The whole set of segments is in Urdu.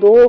2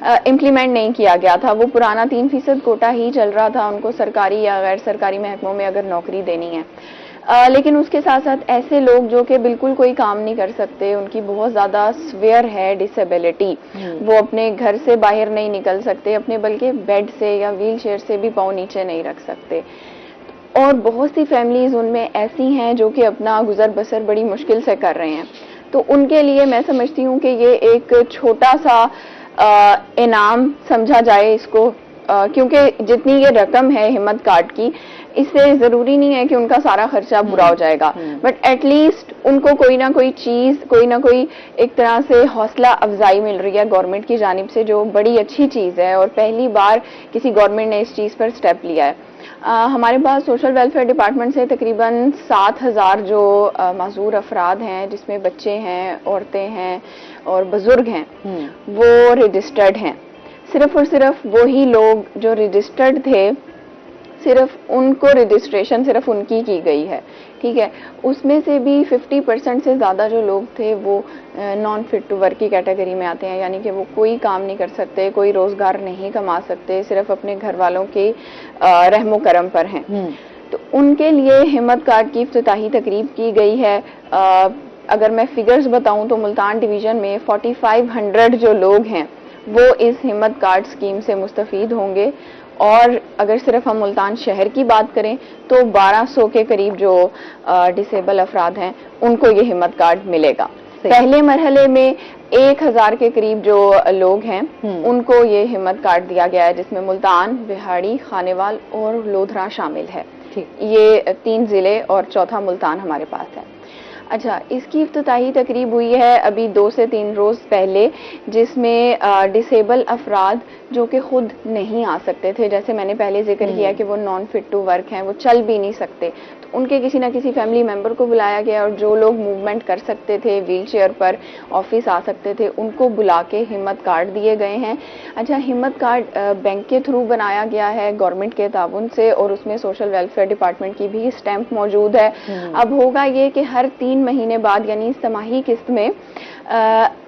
امپلیمنٹ نہیں کیا گیا تھا. وہ پرانا 3% کوٹا ہی چل رہا تھا ان کو سرکاری یا غیر سرکاری محکموں میں اگر نوکری دینی ہے. لیکن اس کے ساتھ ساتھ ایسے لوگ جو کہ بالکل کوئی کام نہیں کر سکتے, ان کی بہت زیادہ سویئر ہے ڈسیبلٹی, وہ اپنے گھر سے باہر نہیں نکل سکتے, اپنے بلکہ بیڈ سے یا ویل چیئر سے بھی پاؤں نیچے نہیں رکھ سکتے. اور بہت سی فیملیز ان میں ایسی ہیں جو کہ اپنا گزر بسر بڑی مشکل سے کر رہے ہیں. تو ان کے لیے میں سمجھتی ہوں کہ یہ ایک چھوٹا سا انعام سمجھا جائے اس کو, کیونکہ جتنی یہ رقم ہے ہمت کارڈ کی, اس سے ضروری نہیں ہے کہ ان کا سارا خرچہ پورا ہو جائے گا, بٹ ایٹ لیسٹ ان کو کوئی نہ کوئی چیز, کوئی نہ کوئی ایک طرح سے حوصلہ افزائی مل رہی ہے گورنمنٹ کی جانب سے, جو بڑی اچھی چیز ہے, اور پہلی بار کسی گورنمنٹ نے اس چیز پر اسٹیپ لیا ہے. ہمارے پاس سوشل ویلفیئر ڈپارٹمنٹ سے تقریباً 7,000 جو معذور افراد ہیں, جس میں بچے ہیں, عورتیں ہیں اور بزرگ ہیں, وہ رجسٹرڈ ہیں. صرف اور صرف وہی لوگ جو رجسٹرڈ تھے, صرف ان کو رجسٹریشن صرف ان کی گئی ہے. ٹھیک ہے, اس میں سے بھی 50% سے زیادہ جو لوگ تھے وہ نان فٹ ٹو ورک کی کیٹیگری میں آتے ہیں, یعنی کہ وہ کوئی کام نہیں کر سکتے, کوئی روزگار نہیں کما سکتے, صرف اپنے گھر والوں کے رحم و کرم پر ہیں. تو ان کے لیے ہمت کارڈ کی افتتاحی تقریب کی گئی ہے. اگر میں فگرز بتاؤں تو ملتان ڈویژن میں 4500 جو لوگ ہیں وہ اس ہمت کارڈ اسکیم سے مستفید ہوں گے, اور اگر صرف ہم ملتان شہر کی بات کریں تو 1200 کے قریب جو ڈسیبل افراد ہیں ان کو یہ ہمت کارڈ ملے گا. پہلے مرحلے میں 1000 کے قریب جو لوگ ہیں ان کو یہ ہمت کارڈ دیا گیا ہے, جس میں ملتان, بہاڑی, خانیوال اور لودھرا شامل ہے. یہ 3 ضلع اور چوتھا ملتان ہمارے پاس ہے. اچھا, اس کی افتتاحی تقریب ہوئی ہے ابھی 2 سے 3 روز پہلے, جس میں ڈسیبل افراد جو کہ خود نہیں آ سکتے تھے, جیسے میں نے پہلے ذکر کیا کہ وہ نان فٹ ٹو ورک ہیں, وہ چل بھی نہیں سکتے, تو ان کے کسی نہ کسی فیملی ممبر کو بلایا گیا, اور جو لوگ موومنٹ کر سکتے تھے, ویل چیئر پر آفس آ سکتے تھے, ان کو بلا کے ہمت کارڈ دیے گئے ہیں. اچھا, ہمت کارڈ بینک کے تھرو بنایا گیا ہے گورنمنٹ کے تعاون سے, اور اس میں سوشل ویلفیئر ڈپارٹمنٹ کی بھی اسٹیمپ موجود ہے. اب ہوگا یہ کہ ہر 3 مہینے بعد, یعنی سماہی قسط میں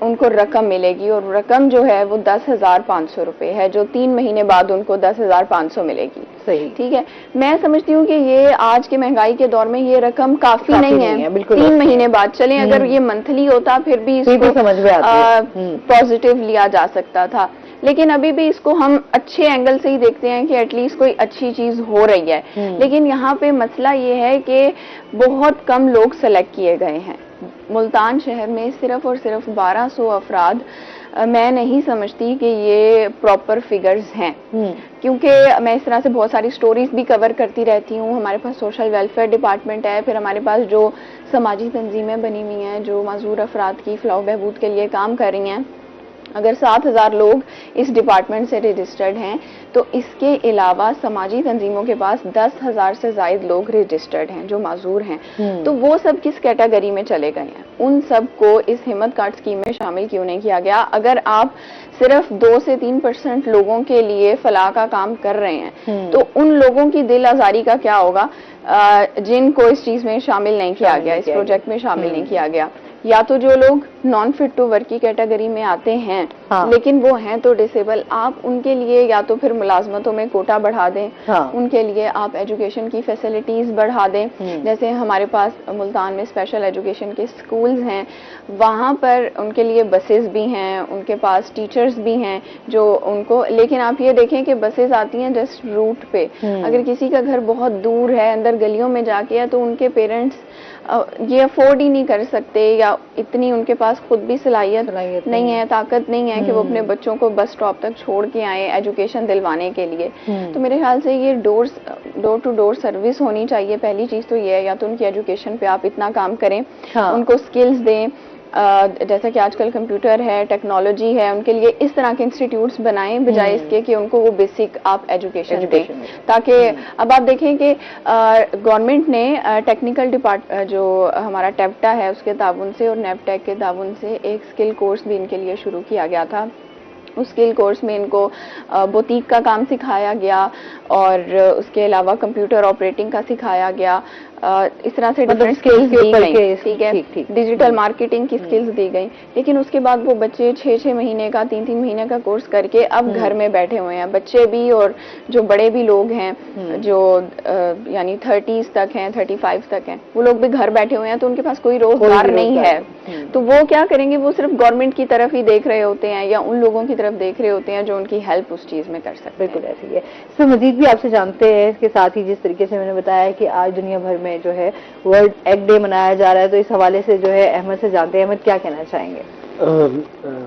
ان کو رقم ملے گی, اور رقم جو ہے وہ 10,500 روپے ہے, جو 3 مہینے بعد ان کو 10,500 ملے گی. صحیح, ٹھیک ہے. میں سمجھتی ہوں کہ یہ آج کے مہنگائی کے دور میں یہ رقم کافی نہیں ہے. 3 مہینے بعد چلیں, اگر یہ منتھلی ہوتا پھر بھی اس کو پازیٹیو لیا جا سکتا تھا, لیکن ابھی بھی اس کو ہم اچھے اینگل سے ہی دیکھتے ہیں کہ ایٹ لیسٹ کوئی اچھی چیز ہو رہی ہے. لیکن یہاں پہ مسئلہ یہ ہے کہ بہت کم لوگ سلیکٹ کیے گئے ہیں. ملتان شہر میں صرف اور صرف 1200 افراد, میں نہیں سمجھتی کہ یہ پراپر فگرز ہیں, کیونکہ میں اس طرح سے بہت ساری سٹوریز بھی کور کرتی رہتی ہوں. ہمارے پاس سوشل ویلفیئر ڈپارٹمنٹ ہے, پھر ہمارے پاس جو سماجی تنظیمیں بنی ہوئی ہیں جو معذور افراد کی فلاح و بہبود کے لیے کام کر رہی ہیں. اگر 7,000 لوگ اس ڈپارٹمنٹ سے رجسٹرڈ ہیں, تو اس کے علاوہ سماجی تنظیموں کے پاس 10,000 سے زائد لوگ رجسٹرڈ ہیں جو معذور ہیں. تو وہ سب کس کیٹیگری میں چلے گئے ہیں؟ ان سب کو اس ہمت کارڈ اسکیم میں شامل کیوں نہیں کیا گیا؟ اگر آپ صرف 2 سے 3% لوگوں کے لیے فلاح کا کام کر رہے ہیں, تو ان لوگوں کی دل آزاری کا کیا ہوگا جن کو اس چیز میں شامل نہیں کیا گیا, اس پروجیکٹ میں شامل نہیں کیا گیا؟ یا تو جو لوگ نان فٹ ٹو ورک کی کیٹیگری میں آتے ہیں لیکن وہ ہیں تو ڈسیبل, آپ ان کے لیے یا تو پھر ملازمتوں میں کوٹا بڑھا دیں, ان کے لیے آپ ایجوکیشن کی فیسلٹیز بڑھا دیں. جیسے ہمارے پاس ملتان میں اسپیشل ایجوکیشن کے سکولز ہیں, وہاں پر ان کے لیے بسز بھی ہیں, ان کے پاس ٹیچرز بھی ہیں جو ان کو, لیکن آپ یہ دیکھیں کہ بسز آتی ہیں جسٹ روٹ پہ. اگر کسی کا گھر بہت دور ہے, اندر گلیوں میں جا کے ہے, تو ان کے پیرنٹس یہ افورڈ ہی نہیں کر سکتے, یا اتنی ان کے پاس خود بھی صلاحیت نہیں ہے, طاقت نہیں ہے کہ وہ اپنے بچوں کو بس اسٹاپ تک چھوڑ کے آئیں ایجوکیشن دلوانے کے لیے. تو میرے خیال سے یہ ڈور ٹو ڈور سروس ہونی چاہیے. پہلی چیز تو یہ ہے, یا تو ان کی ایجوکیشن پہ آپ اتنا کام کریں, ان کو سکلز دیں, جیسا کہ آج کل کمپیوٹر ہے, ٹیکنالوجی ہے, ان کے لیے اس طرح کے انسٹیٹیوٹس بنائیں, بجائے اس کے کہ ان کو وہ بیسک آپ ایجوکیشن دیں. تاکہ اب آپ دیکھیں کہ گورنمنٹ نے ٹیکنیکل جو ہمارا ٹیپٹا ہے اس کے تعاون سے اور نیب ٹیک کے تعاون سے ایک اسکل کورس بھی ان کے لیے شروع کیا گیا تھا. اس اسکل کورس میں ان کو بوتیک کا کام سکھایا گیا, اور اس کے علاوہ کمپیوٹر آپریٹنگ کا سکھایا گیا, اس طرح سے مطلب ڈفرینٹ skills اسکلز کے دی اوپر گئی, کے ٹھیک ہے, ٹھیک. ڈیجیٹل مارکیٹنگ کی اسکلز دی گئی. لیکن اس کے بعد وہ بچے 6 مہینے کا 3 مہینے کا کورس کر کے اب گھر میں بیٹھے ہوئے ہیں, بچے بھی اور جو بڑے بھی لوگ ہیں جو یعنی 30s تک ہیں, 35 تک ہیں, وہ لوگ بھی گھر بیٹھے ہوئے ہیں, تو ان کے پاس کوئی روزگار نہیں ہے. تو وہ کیا کریں گے, وہ صرف گورنمنٹ کی طرف ہی دیکھ رہے ہوتے ہیں یا ان لوگوں کی طرف دیکھ رہے ہوتے ہیں جو ان کی ہیلپ اس چیز میں کر سکتے ہیں. بالکل ایسی ہے. اس میں مزید بھی آپ سے جانتے ہیں, اس کے ساتھ ہی جس طریقے سے میں نے بتایا کہ آج دنیا بھر میں جو ہے ورلڈ ایگ ڈے منایا جا رہا ہے, تو اس حوالے سے جو ہے احمد سے جانتے ہیں. احمد کیا کہنا چاہیں گے؟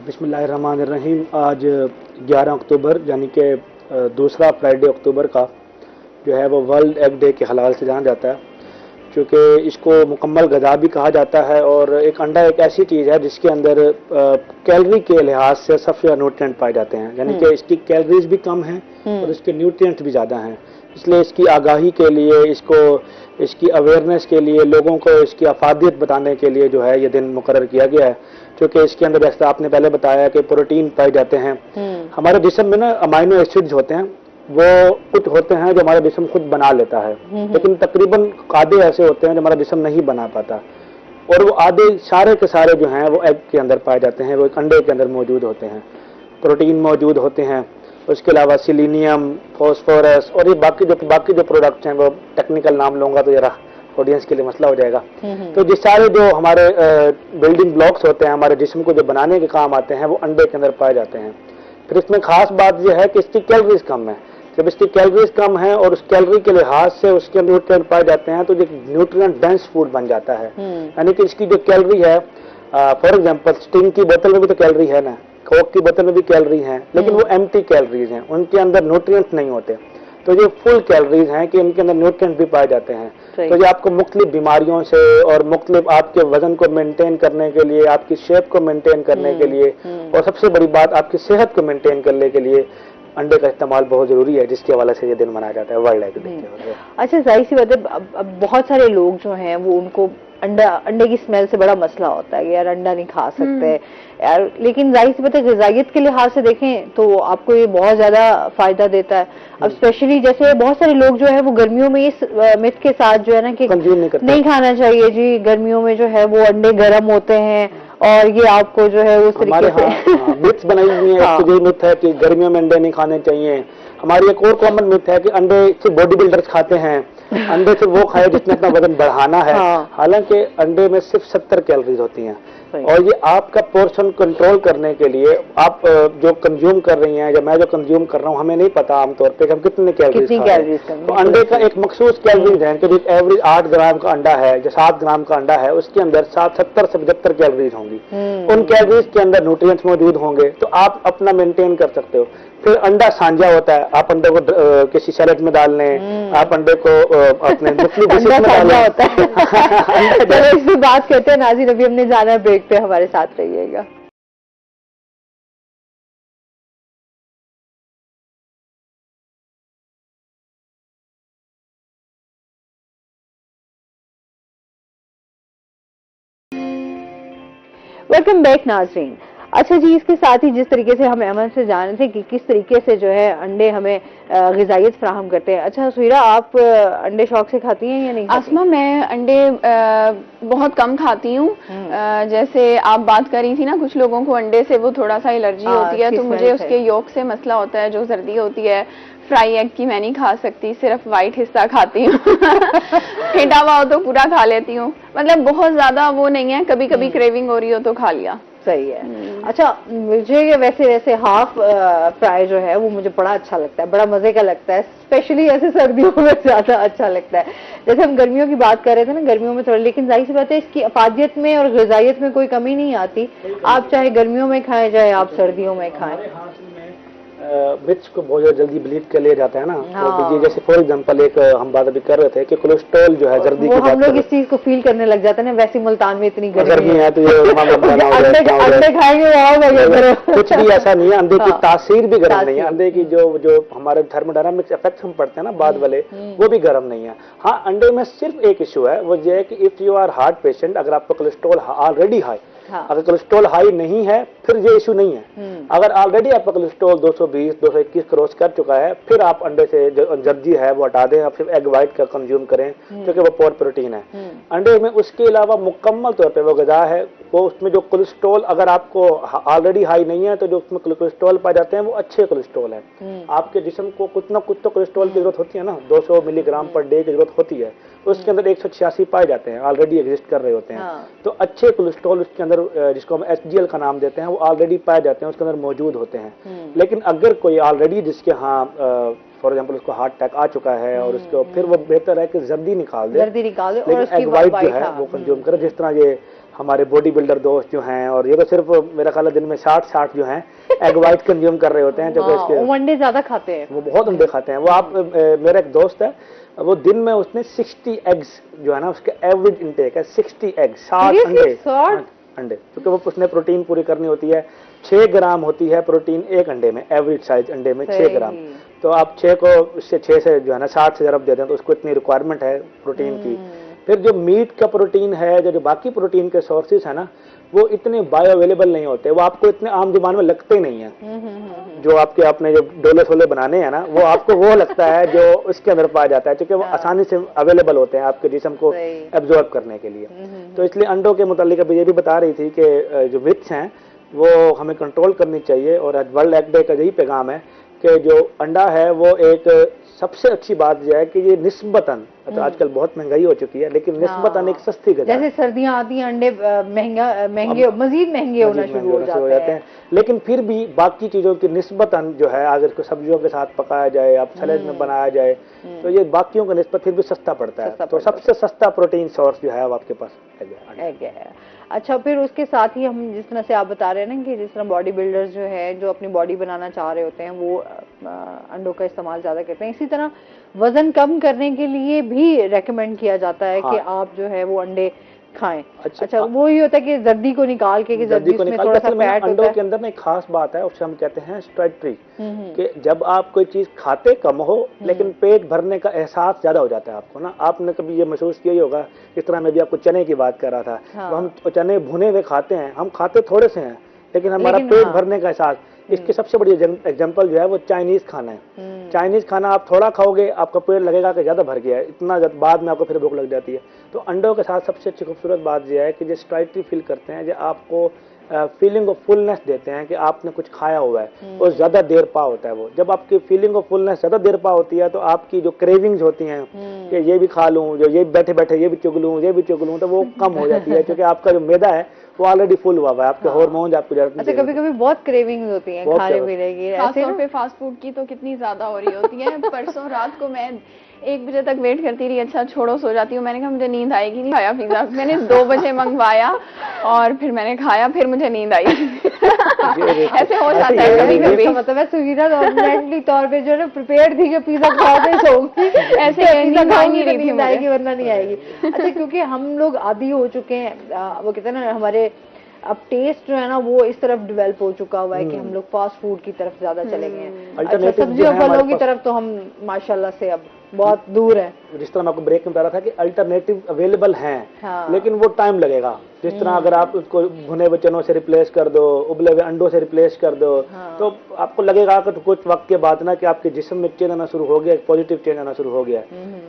بسم اللہ الرحمن الرحیم. آج 11 اکتوبر یعنی کہ دوسرا فرائیڈے اکتوبر کا جو ہے وہ ورلڈ ایگ ڈے کے حوالے سے جانا جاتا ہے, چونکہ اس کو مکمل غذا بھی کہا جاتا ہے. اور ایک انڈا ایک ایسی چیز ہے جس کے اندر کیلری کے لحاظ سے سب سے نیوٹرینٹ پائے جاتے ہیں, یعنی کہ اس کی کیلریز بھی کم ہیں اور اس کے نیوٹرینٹ بھی زیادہ ہیں. اس لیے اس کی آگاہی کے لیے, اس کی اویئرنیس کے لیے, لوگوں کو اس کی افادیت بتانے کے لیے جو ہے یہ دن مقرر کیا گیا ہے. چونکہ اس کے اندر جیسا آپ نے پہلے بتایا کہ پروٹین پائے جاتے ہیں. ہمارے جسم میں نا امائنو ایسڈز ہوتے ہیں, وہ کچھ ہوتے ہیں جو ہمارا جسم خود بنا لیتا ہے, لیکن تقریباً آدھے ایسے ہوتے ہیں جو ہمارا جسم نہیں بنا پاتا, اور وہ آدھے سارے کے سارے جو ہیں وہ ایگ کے اندر پائے جاتے ہیں, وہ ایک انڈے کے اندر موجود ہوتے ہیں. پروٹین موجود ہوتے ہیں, اس کے علاوہ سیلینیم, فاسفورس اور یہ باقی جو پروڈکٹس ہیں, وہ ٹیکنیکل نام لوں گا تو ذرا آڈینس کے لیے مسئلہ ہو جائے گا. تو یہ سارے جو ہمارے بلڈنگ بلاکس ہوتے ہیں ہمارے جسم کو جو بنانے کے کام آتے ہیں, وہ انڈے کے اندر پائے جاتے ہیں. پھر اس میں خاص بات یہ ہے کہ اس کی کیلریز کم ہے. جب اس کی کیلریز کم ہے اور اس کیلری کے لحاظ سے اس کے نیوٹرینٹ پائے جاتے ہیں, تو یہ نیوٹرینٹ ڈینس فوڈ بن جاتا ہے. یعنی کہ اس کی جو کیلری ہے, فار ایگزامپل اسٹنگ کی بوتل میں بھی تو کیلری ہے نا, کوک کی بوتل میں بھی کیلری ہیں, لیکن وہ ایمٹی کیلریز ہیں, ان کے اندر نیوٹرینٹ نہیں ہوتے. تو یہ فل کیلریز ہیں کہ ان کے اندر نیوٹرینٹ بھی پائے جاتے ہیں. تو یہ آپ کو مختلف بیماریوں سے اور مختلف آپ کے وزن کو مینٹین کرنے کے لیے, آپ کی شیپ کو مینٹین کرنے کے لیے, اور سب سے بڑی بات آپ کی صحت کو مینٹین کرنے کے لیے انڈے کا استعمال بہت ضروری ہے, جس کے حوالے سے یہ دن منایا جاتا ہے ورلڈ ایگ ڈے. اچھا, ظاہر سی بات ہے اب بہت سارے لوگ جو ہیں وہ ان کو انڈے کی اسمیل سے بڑا مسئلہ ہوتا ہے کہ یار انڈا نہیں کھا سکتے یار, لیکن ظاہر سی بات ہے غذائیت کے لحاظ سے دیکھیں تو آپ کو یہ بہت زیادہ فائدہ دیتا ہے. اب اسپیشلی جیسے بہت سارے لوگ جو ہے وہ گرمیوں میں اس مت کے ساتھ جو ہے نا کہ نہیں کھانا چاہیے جی, گرمیوں میں جو ہے وہ انڈے گرم ہوتے ہیں اور یہ آپ کو جو ہے اس طریقے سے متس بنائی ہوئی ہیں. ایک یہ مت ہے کہ گرمیوں میں انڈے نہیں کھانے چاہیے. ہماری ایک اور کامن مت ہے کہ انڈے سے باڈی بلڈرز کھاتے ہیں, انڈے سے وہ کھائے جس نے اپنا وزن بڑھانا ہے. حالانکہ انڈے میں صرف 70 کیلریز ہوتی ہیں, اور یہ آپ کا پورشن کنٹرول کرنے کے لیے آپ جو کنزیوم کر رہی ہیں یا میں جو کنزیوم کر رہا ہوں, ہمیں نہیں پتا عام طور پہ کہ ہم کتنے کیلریز کھا رہے ہیں. تو انڈے کا ایک مخصوص کیلریز ہے کہ ایوریج 8 گرام کا انڈا ہے یا 7 گرام کا انڈا ہے, اس کے اندر 70 سے 75 کیلریز ہوں گی. ان کیلریز کے اندر نیوٹرینٹس موجود ہوں گے, تو آپ اپنا مینٹین کر سکتے ہو. پھر انڈا سانجا ہوتا ہے, آپ انڈے کو کسی سیلڈ میں ڈال لیں, آپ انڈے کو اپنے مختلف ڈشز میں ڈال لیں. چلو اس سے بات کرتے ہیں ناظرین, ابھی ہم نے جانا ہے بریک پہ, ہمارے ساتھ رہیے گا. ویلکم بیک ناظرین. اچھا جی, اس کے ساتھ ہی جس طریقے سے ہم احمد سے جان رہے تھے کہ کس طریقے سے جو ہے انڈے ہمیں غذائیت فراہم کرتے ہیں. اچھا سہیرا, آپ انڈے شوق سے کھاتی ہیں یا نہیں؟ آسما, میں انڈے بہت کم کھاتی ہوں. جیسے آپ بات کر رہی تھی نا, کچھ لوگوں کو انڈے سے وہ تھوڑا سا الرجی ہوتی ہے, تو مجھے اس کے یolk سے مسئلہ ہوتا ہے, جو زردی ہوتی ہے. فرائی ایگ کی میں نہیں کھا سکتی, صرف وائٹ حصہ کھاتی ہوں. پھینٹا ہوا ہو تو پورا کھا لیتی ہوں, مطلب بہت زیادہ وہ نہیں ہے, کبھی کبھی کریونگ ہو رہی ہو تو کھا لیا. صحیح ہے. اچھا, مجھے ویسے ہاف فرائی جو ہے وہ مجھے بڑا اچھا لگتا ہے, بڑا مزے کا لگتا ہے, اسپیشلی ایسے سردیوں میں زیادہ اچھا لگتا ہے. جیسے ہم گرمیوں کی بات کر رہے تھے نا, گرمیوں میں تھوڑا, لیکن ظاہر سی بات ہے اس کی افادیت میں اور غذائیت میں کوئی کمی نہیں آتی, آپ چاہے گرمیوں میں کھائیں چاہے آپ سردیوں میں کھائیں. مرچ کو بہت جلدی بلیڈ کر لیا جاتا ہے نا, تو جیسے فار ایگزامپل ایک ہم بات ابھی کر رہے تھے کہ کولیسٹرول جو ہے زردی کی بات, ہم لوگ اس چیز کو فیل کرنے لگ جاتے ہیں نا, ویسے ملتان میں اتنی گرمی ہے تو انڈے کھائیں گے کچھ بھی ایسا نہیں ہے. انڈے کی تاثیر بھی گرم نہیں ہے, انڈے کی جو ہمارے تھرموڈائنامکس افیکٹس ہم پڑھتے ہیں نا بعد والے, وہ بھی گرم نہیں ہے. ہاں, انڈے میں صرف ایک ایشو ہے, وہ یہ ہے کہ if you our heart patient, اگر آپ کا کولیسٹرول آلریڈی ہائی, اگر کولیسٹرول ہائی نہیں ہے پھر یہ ایشو نہیں ہے. اگر آلریڈی آپ کا کولیسٹرول 220 221 کراس کر چکا ہے پھر آپ انڈے سے جو جرجی ہے وہ ہٹا دیں, آپ صرف ایگ وائٹ کا کنزیوم کریں کیونکہ وہ پور پروٹین ہے. انڈے میں اس کے علاوہ مکمل طور پہ وہ غذا ہے, وہ اس میں جو کولیسٹرول اگر آپ کو آلریڈی ہائی نہیں ہے تو جو اس میں کولیسٹرول پائے جاتے ہیں وہ اچھے کولیسٹرول ہیں. آپ کے جسم کو کچھ نہ کچھ تو کولیسٹرول کی ضرورت ہوتی ہے نا, 200 ملی گرام پر ڈے کی ضرورت ہوتی ہے, اس کے اندر 186 پائے جاتے ہیں, آلریڈی ایگزسٹ کر رہے ہوتے ہیں. تو اچھے کولیسٹرول اس کے اندر جس کو ہم HDL کا نام دیتے ہیں وہ آلریڈی پائے جاتے ہیں, اس کے اندر موجود ہوتے ہیں. لیکن اگر کوئی آلریڈی جس کے ہاں فار ایگزامپل اس کو ہارٹ اٹیک آ چکا ہے اور اس کو پھر وہ بہتر ہے کہ زردی نکال دے, لیکن ایگ وائٹ جو ہے وہ کنزیوم کرے. جس طرح یہ ہمارے باڈی بلڈر دوست جو ہیں, اور یہ تو صرف میرا خیال ہے دن میں 60 جو ہیں ایگ وائٹ کنزیوم کر رہے ہوتے ہیں, جو کہ اس کے انڈے زیادہ کھاتے ہیں, وہ بہت انڈے کھاتے ہیں. وہ آپ میرا ایک دوست ہے, وہ دن میں اس نے 60 ایگز جو ہے نا اس کا ایوریج انٹیک ہے 60 ایگ, 60 انڈے, کیونکہ وہ اس نے پروٹین پوری کرنی ہوتی ہے. 6 گرام ہوتی ہے پروٹین ایک انڈے میں, ایوریج سائز انڈے میں 6 گرام. تو آپ 6 کو اس سے 6 سے جو ہے نا 60 سے ضرب دے دیں تو اس کو اتنی ریکوائرمنٹ ہے پروٹین کی. پھر جو میٹ کا پروٹین ہے, جو باقی پروٹین کے سورسز ہیں نا, وہ اتنے بایو اویلیبل نہیں ہوتے, وہ آپ کو اتنے عام زبان میں لگتے نہیں ہیں. جو آپ کے اپنے جو ڈولے چھولے بنانے ہیں نا وہ آپ کو وہ لگتا ہے جو اس کے اندر پایا جاتا ہے, کیونکہ وہ آسانی سے اویلیبل ہوتے ہیں آپ کے جسم کو ایبزارب کرنے کے لیے. تو اس لیے انڈوں کے متعلق ابھی یہ بھی بتا رہی تھی کہ جو وتس ہیں وہ ہمیں کنٹرول کرنی چاہیے, اور آج ورلڈ ایگ ڈے کا یہی پیغام ہے کہ جو انڈا ہے وہ ایک سب سے اچھی بات یہ ہے کہ یہ نسبتاً, آج کل بہت مہنگائی ہو چکی ہے لیکن نسبتاً ایک سستی غذا ہے. جیسے سردیاں آتی ہیں انڈے مہنگے مزید مہنگے ہونا شروع ہو جاتے ہیں, لیکن پھر بھی باقی چیزوں کی نسبتاً جو ہے اگر اس کو سبزیوں کے ساتھ پکایا جائے, اب سیلیڈ میں بنایا جائے تو یہ باقیوں کا نسبت پھر بھی سستا پڑتا ہے. تو سب سے سستا پروٹین سورس جو ہے وہ آپ کے پاس ایگ ہے. اچھا, پھر اس کے ساتھ ہی ہم جس طرح سے آپ بتا رہے ہیں نا کہ جس طرح باڈی بلڈرز جو ہے جو اپنی باڈی بنانا چاہ رہے ہوتے ہیں وہ انڈوں کا استعمال زیادہ کرتے ہیں, اسی طرح وزن کم کرنے کے لیے بھی ریکمینڈ کیا جاتا ہے کہ آپ جو ہے وہ انڈے کھائیں. اچھا, وہی ہوتا ہے کہ زردی کو نکال کے, کہ زردی میں تھوڑا سا فیٹ ہوتا ہے. انڈوں کے اندر ایک خاص بات ہے, اس سے ہم کہتے ہیں اسٹریٹری, کہ جب آپ کوئی چیز کھاتے کم ہو لیکن پیٹ بھرنے کا احساس زیادہ ہو جاتا ہے آپ کو نا. آپ نے کبھی یہ محسوس کیا ہی ہوگا, اس طرح میں بھی آپ کو چنے کی بات کر رہا تھا, ہم چنے بھنے ہوئے کھاتے ہیں, ہم کھاتے تھوڑے سے ہیں لیکن ہمارا پیٹ بھرنے کا احساس. اس کی سب سے بڑی ایگزامپل جو ہے وہ چائنیز کھانا ہے. چائنیز کھانا آپ تھوڑا کھاؤ گے آپ کا پیٹ لگے گا کہ زیادہ بھر گیا ہے, اتنا بعد میں آپ کو پھر بھوک لگ جاتی ہے. تو انڈوں کے ساتھ سب سے اچھی خوبصورت بات یہ ہے کہ جو اسٹرائٹری فیل کرتے ہیں, جو آپ کو فیلنگ آف فلنس دیتے ہیں کہ آپ نے کچھ کھایا ہوا ہے, اور زیادہ دیر پا ہوتا ہے وہ. جب آپ کی فیلنگ آف فلنس زیادہ دیر پا ہوتی ہے تو آپ کی جو کریونگز ہوتی ہیں کہ یہ بھی کھا لوں, جو یہ بیٹھے بیٹھے یہ بھی چگ لوں یہ بھی چگ لوں, تو وہ کم ہو جاتی ہے, کیونکہ آپ کا جو میدا ہے وہ آلریڈی فل ہوا ہوا ہے, آپ کے ہارمونز آپ کو اچھا کبھی کبھی بہت کریونگز ہوتی ہیں کھانے پینے کی, خاص طور پہ فاسٹ فوڈ کی تو کتنی زیادہ ہو رہی ہوتی ہے. پرسوں رات کو میں 1 بجے تک ویٹ کرتی رہی, اچھا چھوڑو سو جاتی ہوں. میں نے کہا مجھے نیند آئے گی نہیں, کھایا پیزا میں نے 2 بجے منگوایا اور پھر میں نے کھایا, پھر مجھے نیند آئی. ایسے ہو جاتا ہے کبھی کبھی. مطلب ہے سویدھا مینٹلی طور پہ جو ہے نا پریپیئرڈ تھی کہ پیزا کھا کے سوؤں گی, ایسے نیند آئے گی ورنہ نہیں آئے گی. اچھا کیونکہ ہم لوگ عادی ہو چکے ہیں, وہ کہتے ہیں نا ہمارے اب ٹیسٹ جو ہے نا وہ اس طرف ڈیولپ ہو چکا ہوا ہے کہ ہم لوگ فاسٹ فوڈ کی طرف زیادہ چلے گئے ہیں. اچھا سبزیوں پھلوں کی طرف تو ہم ماشاءاللہ سے اب بہت دور ہیں. جس طرح میں آپ کو بریک میں بتا رہا تھا کہ الٹرنیٹو اویلیبل ہیں, لیکن وہ ٹائم لگے گا. جس طرح اگر آپ اس کو بھنے ہوئے چنوں سے ریپلیس کر دو, ابلے ہوئے انڈوں سے ریپلیس کر دو, تو آپ کو لگے گا کہ کچھ وقت کے بعد نا کہ آپ کے جسم میں چینج آنا شروع ہو گیا, پازیٹیو چینج آنا شروع ہو گیا,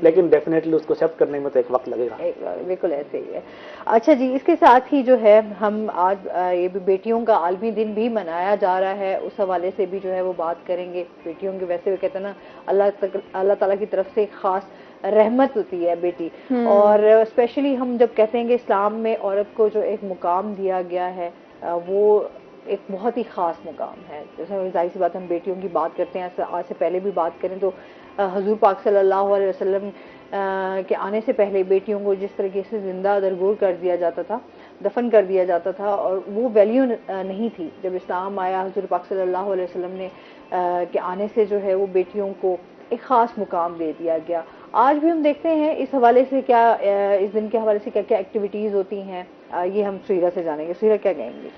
لیکن ڈیفینیٹلی اس کو ایکسیپٹ کرنے میں تو ایک وقت لگے گا. بالکل ایسے ہی ہے. اچھا جی, اس کے ساتھ ہی جو ہے ہم آج یہ بھی بیٹیوں کا عالمی دن بھی منایا جا رہا ہے, اس حوالے سے بھی جو ہے وہ بات کریں گے. بیٹیوں کے ویسے بھی کہتے ہیں نا اللہ تعالیٰ کی طرف سے ایک خاص رحمت ہوتی ہے بیٹی, اور اسپیشلی ہم جب کہتے ہیں کہ اسلام میں عورت کو جو ایک مقام دیا گیا ہے وہ ایک بہت ہی خاص مقام ہے. جیسے ظاہر سی بات ہم بیٹیوں کی بات کرتے ہیں, آج سے پہلے بھی بات کریں تو حضور پاک صلی اللہ علیہ وسلم کے آنے سے پہلے بیٹیوں کو جس طریقے سے زندہ درگور کر دیا جاتا تھا, دفن کر دیا جاتا تھا, اور وہ ویلیو نہیں تھی. جب اسلام آیا حضور پاک صلی اللہ علیہ وسلم نے کے آنے سے جو ہے وہ بیٹیوں کو ایک خاص مقام دے دیا گیا. آج بھی ہم دیکھتے ہیں اس حوالے سے کیا, اس دن کے حوالے سے کیا کیا ایکٹیویٹیز ہوتی ہیں, یہ ہم سویرا سے جانیں گے. سویرا کیا کہیں گے؟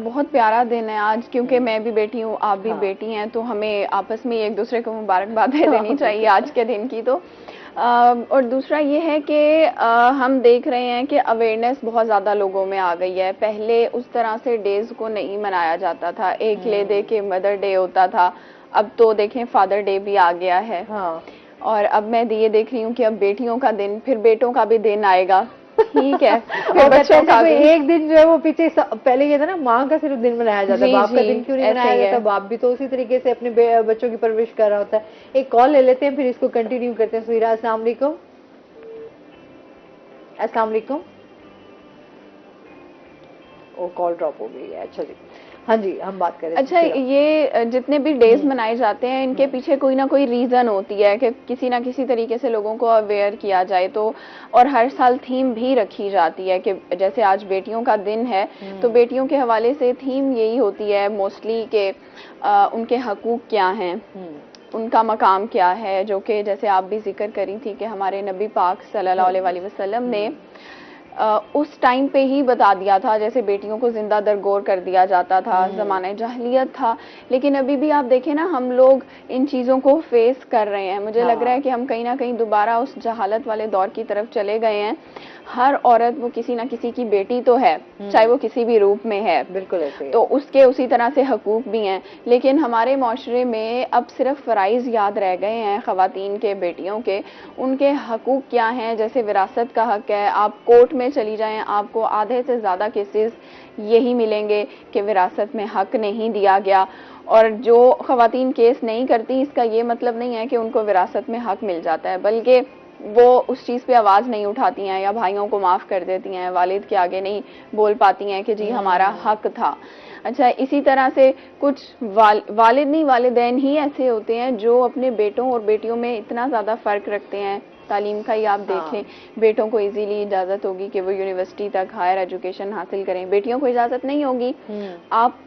بہت پیارا دن ہے آج، کیونکہ میں بھی بیٹی ہوں، آپ بھی بیٹی ہیں، تو ہمیں آپس میں ایک دوسرے کو مبارکبادیں دینی چاہیے آج کے دن کی. تو اور دوسرا یہ ہے کہ ہم دیکھ رہے ہیں کہ اویئرنیس بہت زیادہ لوگوں میں آ گئی ہے. پہلے اس طرح سے ڈیز کو نہیں منایا جاتا تھا، ایک لے دے کے مدر ڈے ہوتا تھا، اب تو دیکھیں فادر ڈے بھی آ گیا ہے. اور اب میں یہ دیکھ رہی ہوں کہ اب بیٹیوں کا دن، پھر بیٹوں کا بھی دن آئے گا. ٹھیک ہے، پھر بچوں کا بھی ایک دن جو ہے وہ پیچھے پہلے یہ تھا نا ماں کا صرف دن منایا جاتا ہے، باپ کا دن کیوں نہیں منایا جاتا؟ باپ بھی تو اسی طریقے سے اپنے بچوں کی پرورش کر رہا ہوتا ہے. ایک کال لے لیتے ہیں پھر اس کو کنٹینیو کرتے ہیں. سویرا السلام علیکم. السلام علیکم. وہ کال ڈراپ ہو گئی ہے. اچھا جی، ہاں جی ہم بات کریں. اچھا، یہ جتنے بھی ڈیز منائے جاتے ہیں ان کے پیچھے کوئی نہ کوئی ریزن ہوتی ہے کہ کسی نہ کسی طریقے سے لوگوں کو اویئر کیا جائے. تو اور ہر سال تھیم بھی رکھی جاتی ہے کہ جیسے آج بیٹیوں کا دن ہے تو بیٹیوں کے حوالے سے تھیم یہی ہوتی ہے موسٹلی کہ ان کے حقوق کیا ہیں، ان کا مقام کیا ہے، جو کہ جیسے آپ بھی ذکر کری تھی کہ ہمارے نبی پاک صلی اللہ علیہ وسلم نے اس ٹائم پہ ہی بتا دیا تھا. جیسے بیٹیوں کو زندہ درگور کر دیا جاتا تھا، زمانہ جاہلیت تھا، لیکن ابھی بھی آپ دیکھیں نا ہم لوگ ان چیزوں کو فیس کر رہے ہیں. مجھے لگ رہا ہے کہ ہم کہیں نہ کہیں دوبارہ اس جہالت والے دور کی طرف چلے گئے ہیں. ہر عورت وہ کسی نہ کسی کی بیٹی تو ہے، چاہے وہ کسی بھی روپ میں ہے، بالکل ایسے تو اس کے اسی طرح سے حقوق بھی ہیں. لیکن ہمارے معاشرے میں اب صرف فرائض یاد رہ گئے ہیں خواتین کے، بیٹیوں کے. ان کے حقوق کیا ہیں؟ جیسے وراثت کا حق ہے، آپ کورٹ میں چلی جائیں آپ کو آدھے سے زیادہ کیسز یہی ملیں گے کہ وراثت میں حق نہیں دیا گیا. اور جو خواتین کیس نہیں کرتی اس کا یہ مطلب نہیں ہے کہ ان کو وراثت میں حق مل جاتا ہے، بلکہ وہ اس چیز پہ آواز نہیں اٹھاتی ہیں یا بھائیوں کو معاف کر دیتی ہیں، والد کے آگے نہیں بول پاتی ہیں کہ جی ہمارا حق تھا. اچھا، اسی طرح سے کچھ والد نہیں والدین ہی ایسے ہوتے ہیں جو اپنے بیٹوں اور بیٹیوں میں اتنا زیادہ فرق رکھتے ہیں. تعلیم کا ہی آپ دیکھ لیں، بیٹوں کو ایزیلی اجازت ہوگی کہ وہ یونیورسٹی تک ہائر ایجوکیشن حاصل کریں، بیٹیوں کو اجازت نہیں ہوگی. آپ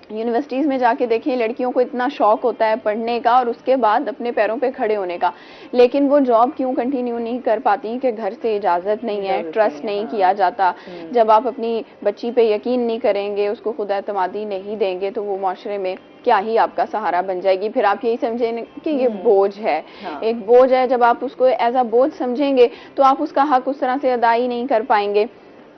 یونیورسٹیز میں جا کے دیکھیں لڑکیوں کو اتنا شوق ہوتا ہے پڑھنے کا اور اس کے بعد اپنے پیروں پہ کھڑے ہونے کا، لیکن وہ جاب کیوں کنٹینیو نہیں کر پاتی کہ گھر سے اجازت نہیں ہے، ٹرسٹ نہیں کیا جاتا. جب آپ اپنی بچی پہ یقین نہیں کریں گے، اس کو خود اعتمادی نہیں دیں گے تو وہ معاشرے میں کیا ہی آپ کا سہارا بن جائے گی. پھر آپ یہی سمجھیں کہ یہ بوجھ ہے، ایک بوجھ ہے. جب آپ اس کو ایز اے بوجھ سمجھیں گے تو آپ اس کا حق اس طرح سے ادا ہی نہیں کر پائیں گے.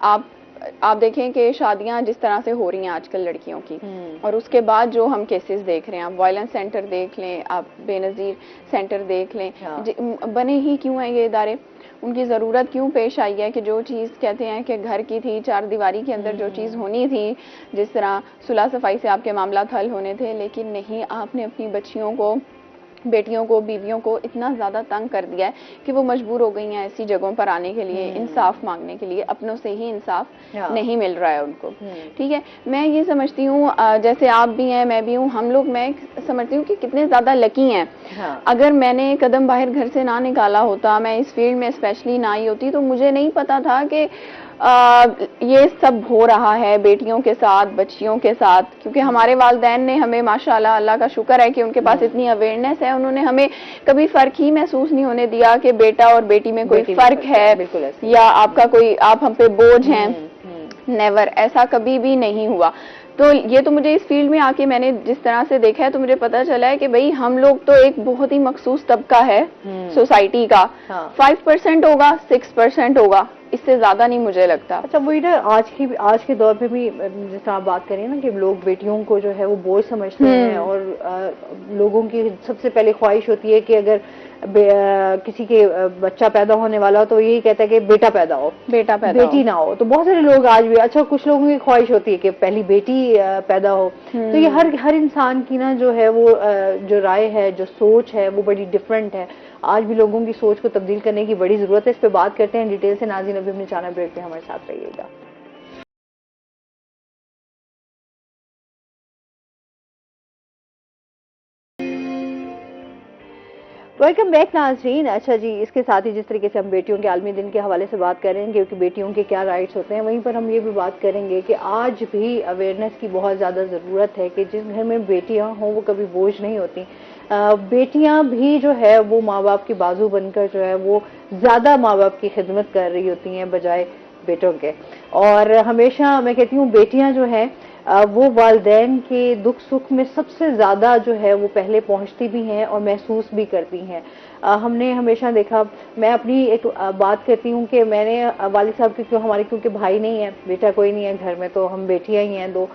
آپ دیکھیں کہ شادیاں جس طرح سے ہو رہی ہیں آج کل لڑکیوں کی، اور اس کے بعد جو ہم کیسز دیکھ رہے ہیں، آپ وائلنس سینٹر دیکھ لیں، آپ بے نظیر سینٹر دیکھ لیں، بنے ہی کیوں ہیں یہ ادارے؟ ان کی ضرورت کیوں پیش آئی ہے کہ جو چیز کہتے ہیں کہ گھر کی تھی، چار دیواری کے اندر جو چیز ہونی تھی، جس طرح صلح صفائی سے آپ کے معاملات حل ہونے تھے، لیکن نہیں، آپ نے اپنی بچیوں کو، بیٹیوں کو، بیویوں کو اتنا زیادہ تنگ کر دیا ہے کہ وہ مجبور ہو گئی ہیں ایسی جگہوں پر آنے کے لیے انصاف مانگنے کے لیے. اپنوں سے ہی انصاف نہیں مل رہا ہے ان کو. ٹھیک ہے، میں یہ سمجھتی ہوں جیسے آپ بھی ہیں میں بھی ہوں، ہم لوگ، میں سمجھتی ہوں کہ کتنے زیادہ لکی ہیں. اگر میں نے قدم باہر گھر سے نہ نکالا ہوتا، میں اس فیلڈ میں اسپیشلی نہ آئی ہوتی، تو مجھے نہیں پتا تھا کہ یہ سب ہو رہا ہے بیٹیوں کے ساتھ، بچیوں کے ساتھ. کیونکہ ہمارے والدین نے ہمیں ماشاءاللہ، اللہ کا شکر ہے کہ ان کے پاس اتنی اویئرنیس ہے، انہوں نے ہمیں کبھی فرق ہی محسوس نہیں ہونے دیا کہ بیٹا اور بیٹی میں کوئی فرق ہے یا آپ کا کوئی، آپ ہم پہ بوجھ ہیں. نیور، ایسا کبھی بھی نہیں ہوا. تو یہ تو مجھے اس فیلڈ میں آ کے میں نے جس طرح سے دیکھا ہے تو مجھے پتا چلا ہے کہ بھئی ہم لوگ تو ایک بہت ہی مخصوص طبقہ ہے سوسائٹی کا. 5% ہوگا، 6% ہوگا، اس سے زیادہ نہیں مجھے لگتا. اچھا، وہی نا آج کے دور میں بھی جس طرح آپ بات کریں نا کہ لوگ بیٹیوں کو جو ہے وہ بوجھ سمجھتے ہیں، اور لوگوں کی سب سے پہلے خواہش ہوتی ہے کہ اگر کسی کے بچہ پیدا ہونے والا ہو تو یہی کہتا ہے کہ بیٹا پیدا ہو، بیٹی نہ ہو. تو بہت سارے لوگ آج بھی، اچھا کچھ لوگوں کی خواہش ہوتی ہے کہ پہلی بیٹی پیدا ہو. تو یہ ہر انسان کی نا جو ہے وہ جو رائے ہے، جو سوچ ہے وہ بڑی ڈفرینٹ ہے. آج بھی لوگوں کی سوچ کو تبدیل کرنے کی بڑی ضرورت ہے. اس پہ بات کرتے ہیں ڈیٹیل سے. ناظرین ابھی ہم نے چانا بریک پہ، ہمارے ساتھ رہیے گا. ویلکم بیک ناظرین. اچھا جی، اس کے ساتھ ہی جس طریقے سے ہم بیٹیوں کے عالمی دن کے حوالے سے بات کر رہے ہیں کہ بیٹیوں کے کیا رائٹس ہوتے ہیں، وہیں پر ہم یہ بھی بات کریں گے کہ آج بھی اویئرنیس کی بہت زیادہ ضرورت ہے کہ جس گھر میں بیٹیاں ہوں وہ کبھی بوجھ نہیں ہوتی. بیٹیاں بھی جو ہے وہ ماں باپ کے بازو بن کر جو ہے وہ زیادہ ماں باپ کی خدمت کر رہی ہوتی ہیں بجائے بیٹوں کے. اور ہمیشہ میں کہتی ہوں بیٹیاں جو ہیں وہ والدین کے دکھ سکھ میں سب سے زیادہ جو ہے وہ پہلے پہنچتی بھی ہیں اور محسوس بھی کرتی ہیں. ہم نے ہمیشہ دیکھا, میں اپنی ایک بات کرتی ہوں کہ میں نے والد صاحب کی کیونکہ بھائی نہیں ہے, بیٹا کوئی نہیں ہے گھر میں, تو ہم بیٹیاں ہی ہیں دو,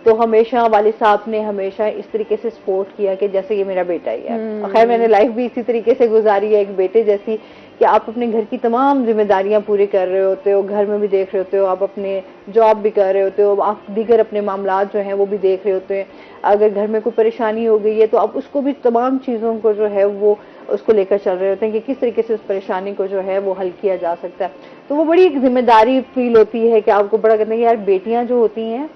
تو ہمیشہ والد صاحب نے ہمیشہ اس طریقے سے سپورٹ کیا کہ جیسے یہ میرا بیٹا ہی ہے. خیر میں نے لائف بھی اسی طریقے سے گزاری ہے ایک بیٹے جیسی, کہ آپ اپنے گھر کی تمام ذمہ داریاں پوری کر رہے ہوتے ہو, گھر میں بھی دیکھ رہے ہوتے ہو, آپ اپنے جاب بھی کر رہے ہوتے ہو, آپ دیگر اپنے معاملات جو ہیں وہ بھی دیکھ رہے ہوتے ہیں. اگر گھر میں کوئی پریشانی ہو گئی ہے تو آپ اس کو بھی تمام چیزوں کو جو ہے وہ اس کو لے کر چل رہے ہوتے ہیں کہ کس طریقے سے اس پریشانی کو جو ہے وہ حل کیا جا سکتا ہے. تو وہ بڑی ایک ذمہ داری فیل ہوتی ہے کہ آپ کو بڑا کہتے ہیں کہ یار بیٹیاں جو ہوتی ہیں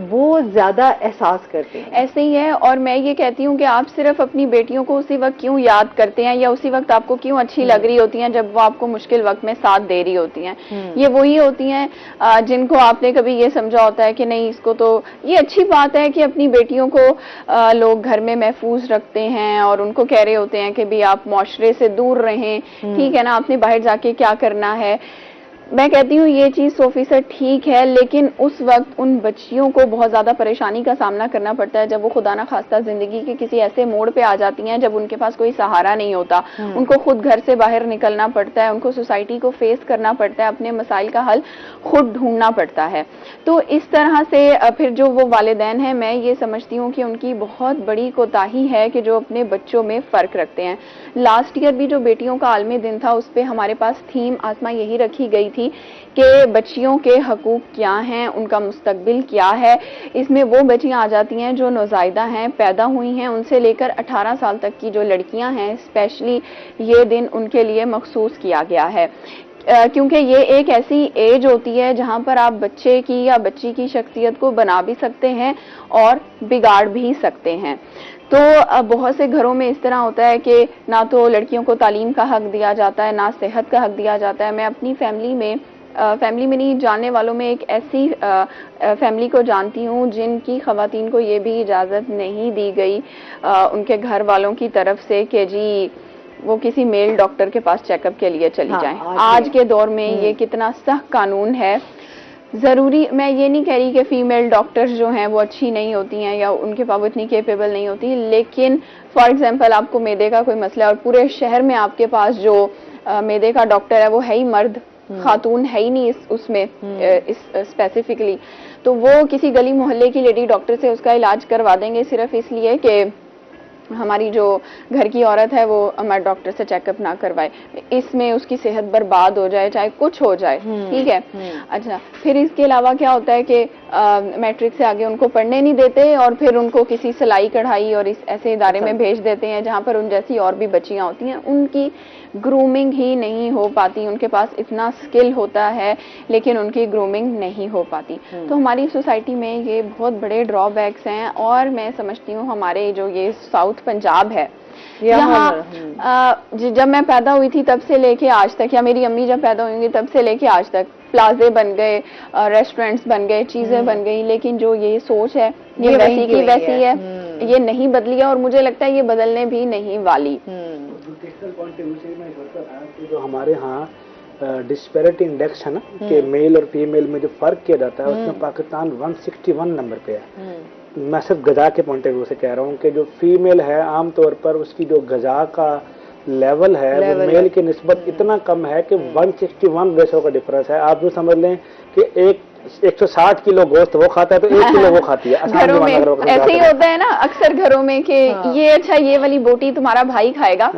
وہ زیادہ احساس کرتی ہیں. ایسے ہی ہے, اور میں یہ کہتی ہوں کہ آپ صرف اپنی بیٹیوں کو اسی وقت کیوں یاد کرتے ہیں یا اسی وقت آپ کو کیوں اچھی لگ رہی ہوتی ہیں جب وہ آپ کو مشکل وقت میں ساتھ دے رہی ہوتی ہیں. یہ وہی ہوتی ہیں جن کو آپ نے کبھی یہ سمجھا ہوتا ہے کہ نہیں اس کو تو یہ اچھی بات ہے کہ اپنی بیٹیوں کو لوگ گھر میں محفوظ رکھتے ہیں اور ان کو کہہ رہے ہوتے ہیں کہ بھی آپ معاشرے سے دور رہیں, ٹھیک ہے نا, آپ نے باہر جا کے کیا کرنا ہے. میں کہتی ہوں یہ چیز 100% ٹھیک ہے, لیکن اس وقت ان بچیوں کو بہت زیادہ پریشانی کا سامنا کرنا پڑتا ہے جب وہ خدا نہ خواستہ زندگی کے کسی ایسے موڑ پہ آ جاتی ہیں جب ان کے پاس کوئی سہارا نہیں ہوتا. ان کو خود گھر سے باہر نکلنا پڑتا ہے, ان کو سوسائٹی کو فیس کرنا پڑتا ہے, اپنے مسائل کا حل خود ڈھونڈنا پڑتا ہے. تو اس طرح سے پھر جو وہ والدین ہیں, میں یہ سمجھتی ہوں کہ ان کی بہت بڑی کوتاہی ہے کہ جو اپنے بچوں میں فرق رکھتے ہیں. لاسٹ ایئر بھی جو بیٹیوں کا عالمی دن تھا اس پہ ہمارے پاس تھیم آسما یہی رکھی گئی تھی کہ بچیوں کے حقوق کیا ہیں, ان کا مستقبل کیا ہے. اس میں وہ بچیاں آ جاتی ہیں جو نوزائیدہ ہیں, پیدا ہوئی ہیں, ان سے لے کر 18 سال تک کی جو لڑکیاں ہیں اسپیشلی یہ دن ان کے لیے مخصوص کیا گیا ہے, کیونکہ یہ ایک ایسی ایج ہوتی ہے جہاں پر آپ بچے کی یا بچی کی شخصیت کو بنا بھی سکتے ہیں اور بگاڑ بھی سکتے ہیں. تو بہت سے گھروں میں اس طرح ہوتا ہے کہ نہ تو لڑکیوں کو تعلیم کا حق دیا جاتا ہے, نہ صحت کا حق دیا جاتا ہے. میں اپنی فیملی میں نہیں جاننے والوں میں ایک ایسی فیملی کو جانتی ہوں جن کی خواتین کو یہ بھی اجازت نہیں دی گئی ان کے گھر والوں کی طرف سے کہ جی وہ کسی میل ڈاکٹر کے پاس چیک اپ کے لیے چلی جائیں. آج کے دور میں یہ کتنا سخت قانون ہے. ضروری میں یہ نہیں کہہ رہی کہ فیمیل ڈاکٹرز جو ہیں وہ اچھی نہیں ہوتی ہیں یا ان کے پاس اتنی کیپیبل نہیں ہوتی, لیکن فار ایگزامپل آپ کو میدے کا کوئی مسئلہ ہے اور پورے شہر میں آپ کے پاس جو میدے کا ڈاکٹر ہے وہ ہے ہی مرد, خاتون ہے ہی نہیں اس میں اسپیسیفکلی, تو وہ کسی گلی محلے کی لیڈی ڈاکٹر سے اس کا علاج کروا دیں گے صرف اس لیے کہ ہماری جو گھر کی عورت ہے وہ ہمارے ڈاکٹر سے چیک اپ نہ کروائے. اس میں اس کی صحت برباد ہو جائے, چاہے کچھ ہو جائے, ٹھیک ہے. اچھا, پھر اس کے علاوہ کیا ہوتا ہے کہ میٹرک سے آگے ان کو پڑھنے نہیں دیتے اور پھر ان کو کسی سلائی کڑھائی اور اس ایسے ادارے میں بھیج دیتے ہیں جہاں پر ان جیسی اور بھی بچیاں ہوتی ہیں. ان کی گرومنگ ہی نہیں ہو پاتی, ان کے پاس اتنا سکل ہوتا ہے لیکن ان کی گرومنگ نہیں ہو پاتی. تو ہماری سوسائٹی میں یہ بہت بڑے ڈرا بیکس ہیں, اور میں سمجھتی ہوں ہمارے جو یہ ساؤتھ پنجاب ہے یہاں جب میں پیدا ہوئی تھی تب سے لے کے آج تک, یا میری امی جب پیدا ہوئی تھی تب سے لے کے آج تک, پلازے بن گئے, ریسٹورینٹس بن گئے, چیزیں بن گئی, لیکن جو یہ سوچ ہے یہ ویسی کی ویسی ہے, یہ نہیں بدلی ہے اور مجھے لگتا ہے یہ بدلنے بھی نہیں والی. جو ہمارے ہاں ڈسپیرٹی انڈیکس ہے نا کہ میل اور فیمیل میں جو فرق کیا جاتا ہے اس میں پاکستان 161 نمبر پہ ہے. میں صرف غذا کے پوائنٹ آف ویو سے کہہ رہا ہوں کہ جو فیمیل ہے عام طور پر اس کی جو غذا کا لیول ہے وہ میل کی نسبت اتنا کم ہے کہ 161 ریشو کا ڈفرنس ہے. آپ جو سمجھ لیں کہ 160 کلو گوشت وہ کھاتا ہے تو 1 کلو وہ کھاتی ہے. گھروں میں ایسے ہی ہوتا ہے نا اکثر گھروں میں کہ یہ اچھا یہ والی بوٹی تمہارا بھائی کھائے گا